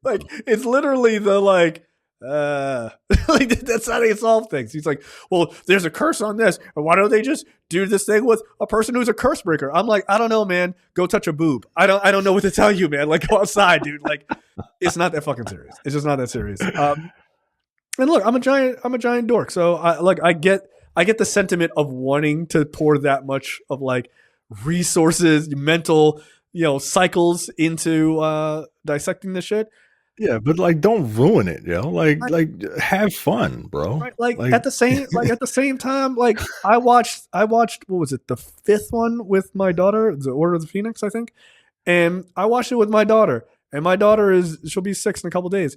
like it's literally the like that's how they solve things. He's like, well, there's a curse on this. Why don't they just do this thing with a person who's a curse breaker? I'm like, I don't know, man. Go touch a boob. I don't know what to tell you, man. Like, go outside, dude. Like, it's not that fucking serious. It's just not that serious. And look, I'm a giant dork. So I get the sentiment of wanting to pour that much of like resources, mental, cycles into dissecting this shit. Yeah, but like, don't ruin it, yo. Like, have fun, bro. Right? Like at the same time, like I watched what was it, the fifth one with my daughter, the Order of the Phoenix, I think, and I watched it with my daughter, and my daughter she'll be 6 in a couple of days,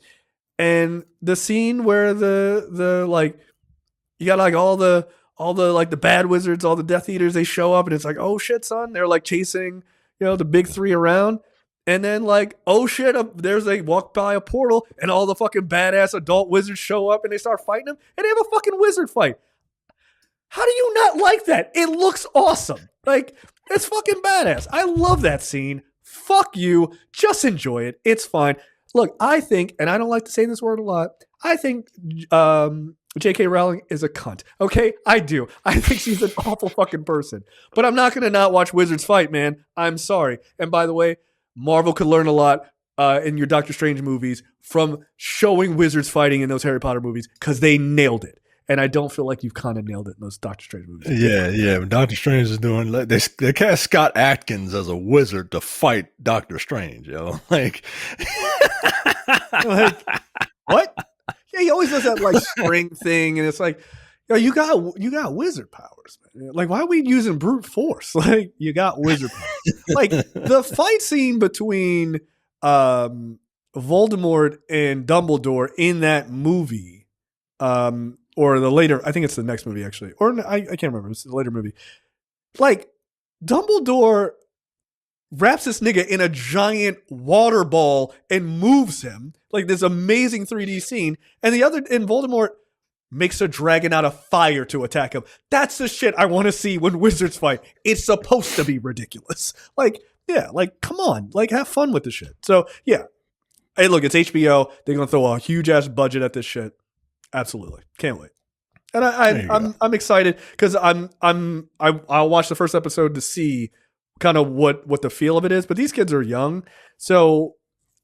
and the scene where the like you got like all the like the bad wizards, all the Death Eaters, they show up, and it's like, oh shit, son, they're like chasing the big three around. And then like, oh shit, they walk by a portal and all the fucking badass adult wizards show up and they start fighting them and they have a fucking wizard fight. How do you not like that? It looks awesome. Like, it's fucking badass. I love that scene. Fuck you. Just enjoy it. It's fine. Look, I think, and I don't like to say this word a lot, I think J.K. Rowling is a cunt. Okay? I do. I think she's an awful fucking person. But I'm not going to not watch wizards fight, man. I'm sorry. And by the way, Marvel could learn a lot in your Doctor Strange movies from showing wizards fighting in those Harry Potter movies because they nailed it. And I don't feel like you've kind of nailed it in those Doctor Strange movies. Yeah. Doctor Strange is doing they cast Scott Adkins as a wizard to fight Doctor Strange, yo. Like what? Yeah, he always does that like spring thing, and it's like, you got wizard powers, man. Like, why are we using brute force? Like, you got wizard powers. Like, the fight scene between Voldemort and Dumbledore in that movie, or the later, I think it's the next movie actually, or I can't remember. It's the later movie. Like, Dumbledore wraps this nigga in a giant water ball and moves him, like this amazing 3D scene, and Voldemort makes a dragon out of fire to attack him. That's the shit I want to see when wizards fight. It's supposed to be ridiculous. Like, yeah, like, come on. Like, have fun with the shit. So, yeah. Hey, look, it's HBO. They're going to throw a huge-ass budget at this shit. Absolutely. Can't wait. And I'm excited because I'll watch the first episode to see kind of what the feel of it is. But these kids are young. So,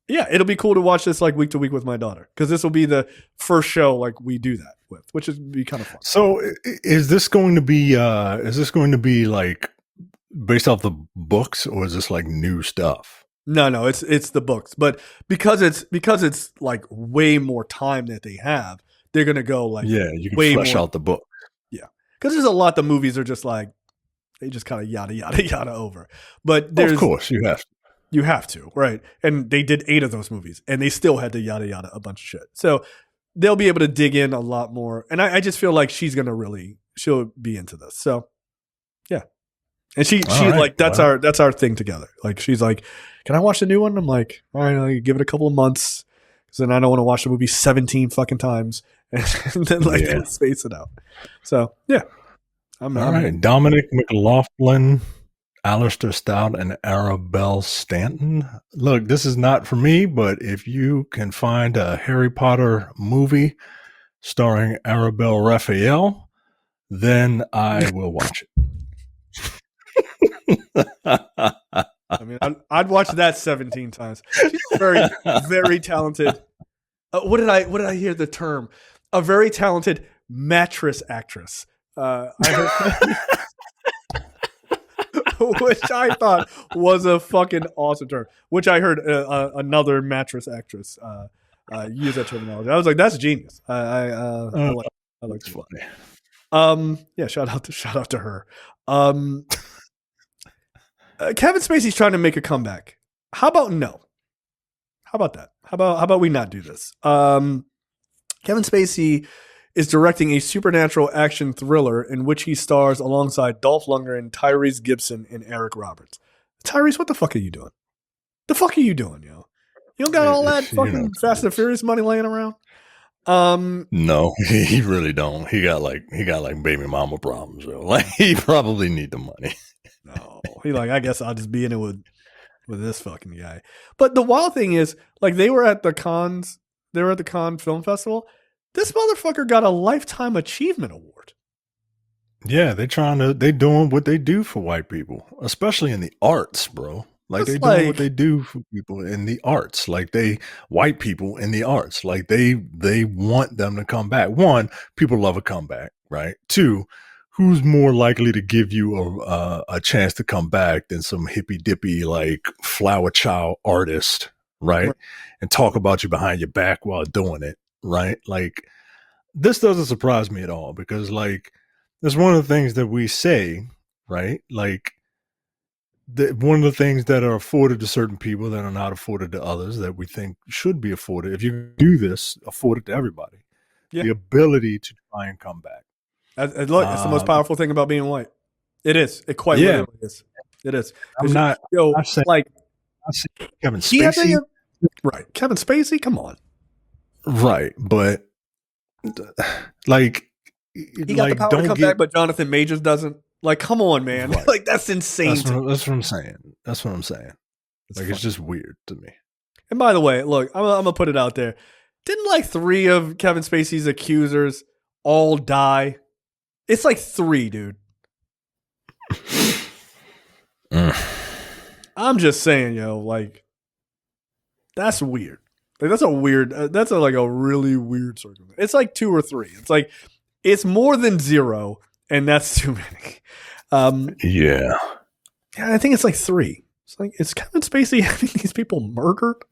yeah, it'll be cool to watch this like week to week with my daughter because this will be the first show like we do that with, which would be kind of fun. So is this going to be like based off the books, or is this like new stuff? No, it's the books, but because it's like way more time that they have, they're gonna go like, yeah, you can flesh out the book. Yeah, because there's a lot. The movies are just like they just kind of yada yada yada over. But there's, of course, you have to, right? And they did 8 of those movies, and they still had to yada yada a bunch of shit. So they'll be able to dig in a lot more. And I just feel like she'll be into this. So yeah. And she right, like, that's our thing together. Like, she's like, can I watch the new one? I'm like, all right, I'll give it a couple of months. Cause then I don't want to watch the movie 17 fucking times and then then space it out. So yeah. All right. Dominic McLaughlin, Alistair Stout, and Arabelle Stanton. Look, this is not for me, but if you can find a Harry Potter movie starring Arabelle Raphael, then I will watch it. I mean, I'd watch that 17 times. She's very, very talented. What did I hear the term? A very talented mattress actress. I heard, which I thought was a fucking awesome term. Which I heard another mattress actress use that terminology. I was like, that's genius. I like it. Funny. Yeah, shout out to her. Kevin Spacey's trying to make a comeback. How about no? How about that? How about we not do this? Kevin Spacey is directing a supernatural action thriller in which he stars alongside Dolph Lundgren, Tyrese Gibson, and Eric Roberts. Tyrese, what the fuck are you doing? The fuck are you doing, yo? You don't got all that fucking Fast and Furious money laying around? No, he really don't. He got like baby mama problems, yo. Like, he probably need the money. No, he like, I guess I'll just be in it with this fucking guy. But the wild thing is, like, they were at the Cannes Film Festival. This motherfucker got a Lifetime Achievement Award. Yeah, they doing what they do for white people, especially in the arts, bro. Like, they doing what they do for people in the arts. Like, white people in the arts. Like, they want them to come back. One, people love a comeback, right? Two, who's more likely to give you a chance to come back than some hippy dippy like flower child artist, right? And talk about you behind your back while doing it, right? Like, this doesn't surprise me at all, because like, that's one of the things that we say, right? Like, one of the things that are afforded to certain people that are not afforded to others that we think should be afforded. If you do this, afford it to everybody. Yeah. The ability to try and come back. Look, it's the most powerful thing about being white. It is. It quite literally is. It is. I'm not saying, like, Kevin Spacey. Right. Kevin Spacey, come on. Right. But like, he got the power to come back, but Jonathan Majors doesn't. Like, come on, man. Right. Like, that's insane. That's what I'm saying. That's what I'm saying. Like, it's just weird to me. And by the way, look, I'm going to put it out there. Didn't like 3 of Kevin Spacey's accusers all die? It's like 3, dude. I'm just saying, yo, like, that's weird. Like, that's a really weird circumstance. It's like 2 or 3. It's like, it's more than 0, and that's too many. Yeah, I think it's like 3. It's like, is Kevin Spacey having these people murdered?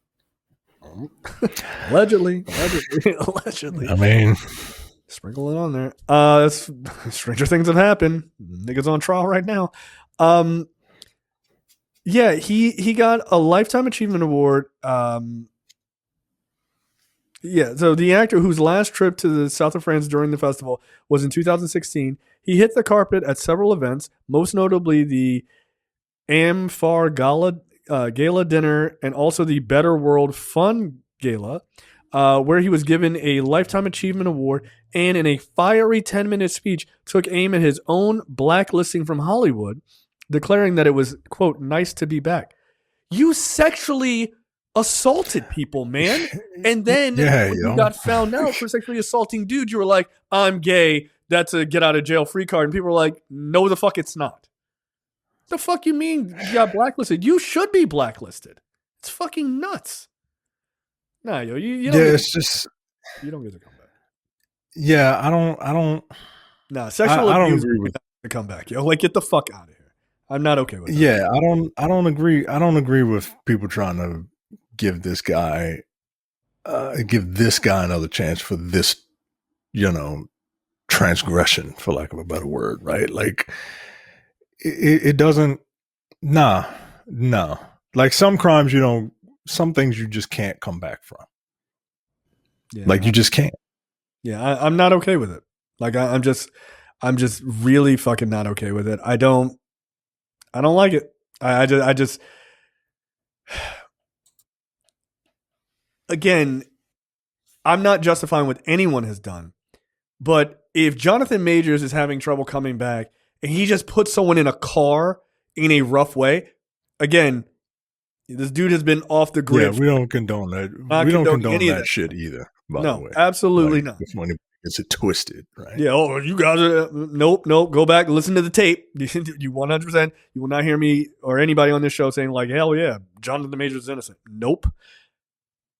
Allegedly. I mean, sprinkle it on there. Stranger things have happened. Niggas on trial right now. Yeah, he got a Lifetime Achievement Award. Yeah, so the actor whose last trip to the south of France during the festival was in 2016. He hit the carpet at several events, most notably the Amphar Gala dinner and also the Better World Fun Gala, where he was given a Lifetime Achievement Award and in a fiery 10-minute speech took aim at his own blacklisting from Hollywood, declaring that it was, quote, nice to be back. You sexually assaulted people, man. And then when you got found out for sexually assaulting dudes, you were like, I'm gay. That's a get out of jail free card. And people were like, no, the fuck it's not. The fuck you mean you got blacklisted? You should be blacklisted. It's fucking nuts. Nah, yo, you don't. It's just you don't get to come back. Yeah, I don't. Nah, sexual abuse agree with the comeback, yo. Like, get the fuck out of here. I'm not okay with that. Yeah, I don't agree. I don't agree with people trying to give this guy another chance for this, transgression, for lack of a better word, right? Like, it doesn't. No. Like, some crimes, some things you just can't come back from. Yeah, like, you just can't. Yeah, I'm not okay with it. Like I'm just really fucking not okay with it. I don't like it. I just again, I'm not justifying what anyone has done, but if Jonathan Majors is having trouble coming back and he just puts someone in a car in a rough way, again, this dude has been off the grid. Yeah, we don't condone that. We don't condone that shit either. By the way, absolutely not. If money gets it twisted, right? Yeah. Oh, you guys are nope. Go back, listen to the tape. You 100%. You will not hear me or anybody on this show saying like, hell yeah, Jonathan Majors is innocent. Nope.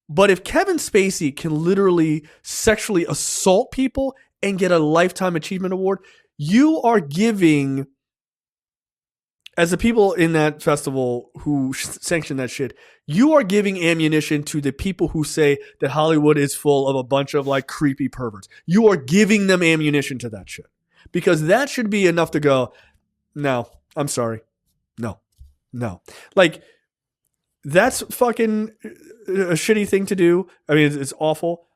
But if Kevin Spacey can literally sexually assault people and get a Lifetime Achievement Award, you are giving, as the people in that festival who sanctioned that shit, you are giving ammunition to the people who say that Hollywood is full of a bunch of like creepy perverts. You are giving them ammunition to that shit. Because that should be enough to go, no, I'm sorry. No. Like, that's fucking a shitty thing to do. I mean, it's awful.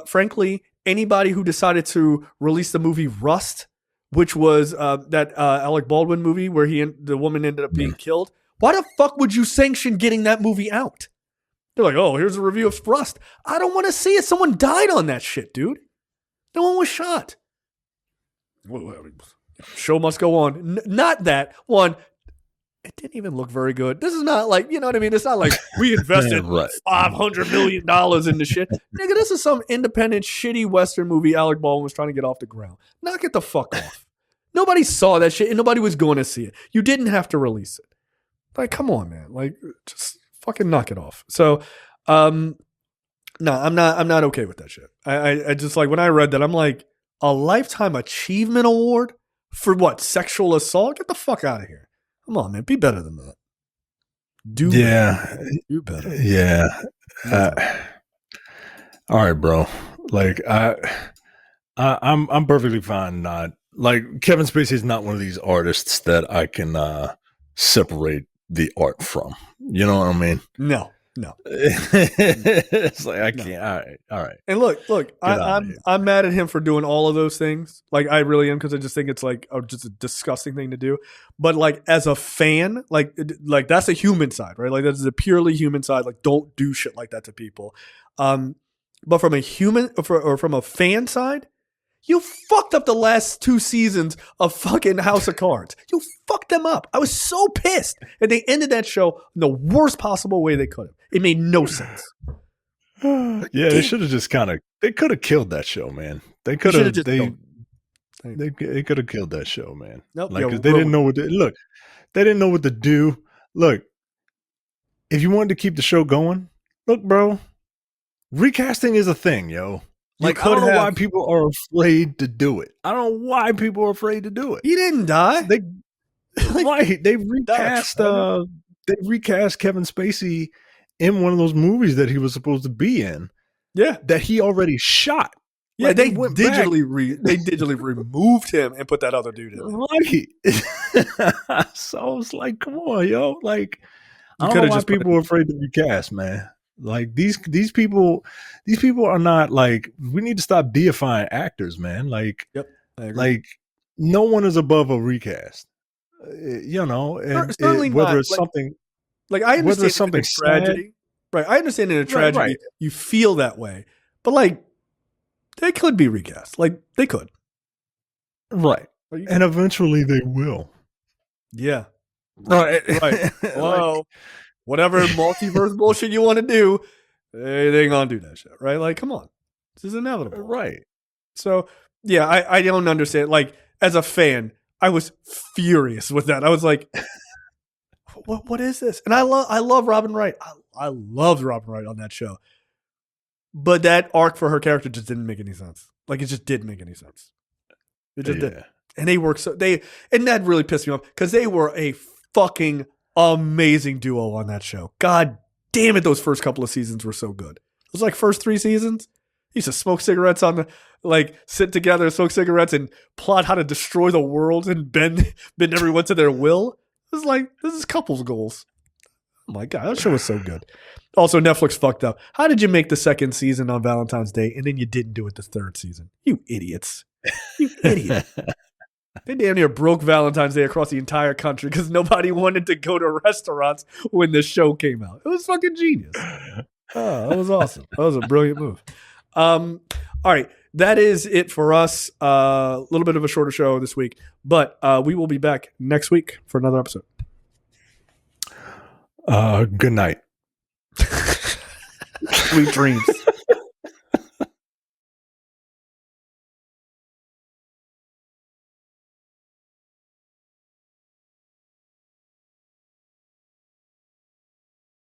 Frankly, anybody who decided to release the movie Rust, which was that Alec Baldwin movie where the woman ended up being killed, why the fuck would you sanction getting that movie out? They're like, oh, here's a review of Rust. I don't want to see it. Someone died on that shit, dude. No one was shot. Show must go on. Not that. One, it didn't even look very good. This is not like, you know what I mean? It's not like we invested $500 million in the shit. Nigga, this is some independent, shitty Western movie Alec Baldwin was trying to get off the ground. Knock it the fuck off. Nobody saw that shit and nobody was going to see it. You didn't have to release it. Like, come on, man. Like, just fucking knock it off. So, no, I'm not okay with that shit. I just like, when I read that, I'm like, a Lifetime Achievement Award for what? Sexual assault? Get the fuck out of here. Come on, man. Be better than that. Do better. Yeah. All right, bro. Like I'm perfectly fine. Not like Kevin Spacey is not one of these artists that I can separate the art from. You know what I mean? No. It's like I can't. All right. And look, I'm mad at him for doing all of those things. Like, I really am, because I just think it's like just a disgusting thing to do. But like, as a fan, like that's a human side, right? Like, that's a purely human side. Like, don't do shit like that to people. But from a human or from a fan side, you fucked up the last 2 seasons of fucking House of Cards. You fucked them up. I was so pissed. And they ended that show in the worst possible way they could have. It made no sense. Yeah, they should have just they could have killed that show, man. They could have they could have killed that show, man. Nope, like, cause they didn't know what they didn't know what to do. Look, if you wanted to keep the show going, look, bro, recasting is a thing, yo. Like, I don't know why people are afraid to do it. I don't know why people are afraid to do it. He didn't die. They recast Kevin Spacey in one of those movies that he was supposed to be in. Yeah. That he already shot. Yeah, like, they digitally removed him and put that other dude in. Right. So I was like, come on, yo. Like, I don't know why people are afraid to recast, man. Like, these people are not like, we need to stop deifying actors, man. Like, yep, like, no one is above a recast, you know. And whether it's something like, I understand something tragedy, right? I understand in a tragedy you feel that way, but like, they could be recast. Like, they could, right? And eventually they will. Yeah, right. Well. Whatever multiverse bullshit you want to do, they ain't gonna do that shit, right? Like, come on, this is inevitable, right? So, yeah, I don't understand. Like, as a fan, I was furious with that. I was like, what is this? And I love Robin Wright. I loved Robin Wright on that show, but that arc for her character just didn't make any sense. Like, it just didn't make any sense. It just didn't. And they worked and that really pissed me off, because they were a fucking amazing duo on that show. God damn it, those first couple of seasons were so good. It was like first 3 seasons. He used to smoke cigarettes sit together, smoke cigarettes, and plot how to destroy the world and bend everyone to their will. It was like, this is couples goals. Oh my God, that show was so good. Also, Netflix fucked up. How did you make the second season on Valentine's Day and then you didn't do it the third season? You idiots. You idiot. They damn near broke Valentine's Day across the entire country because nobody wanted to go to restaurants when the show came out. It was fucking genius. Oh, that was awesome. That was a brilliant move. All right. That is it for us. A little bit of a shorter show this week, but we will be back next week for another episode. Good night. Sweet dreams.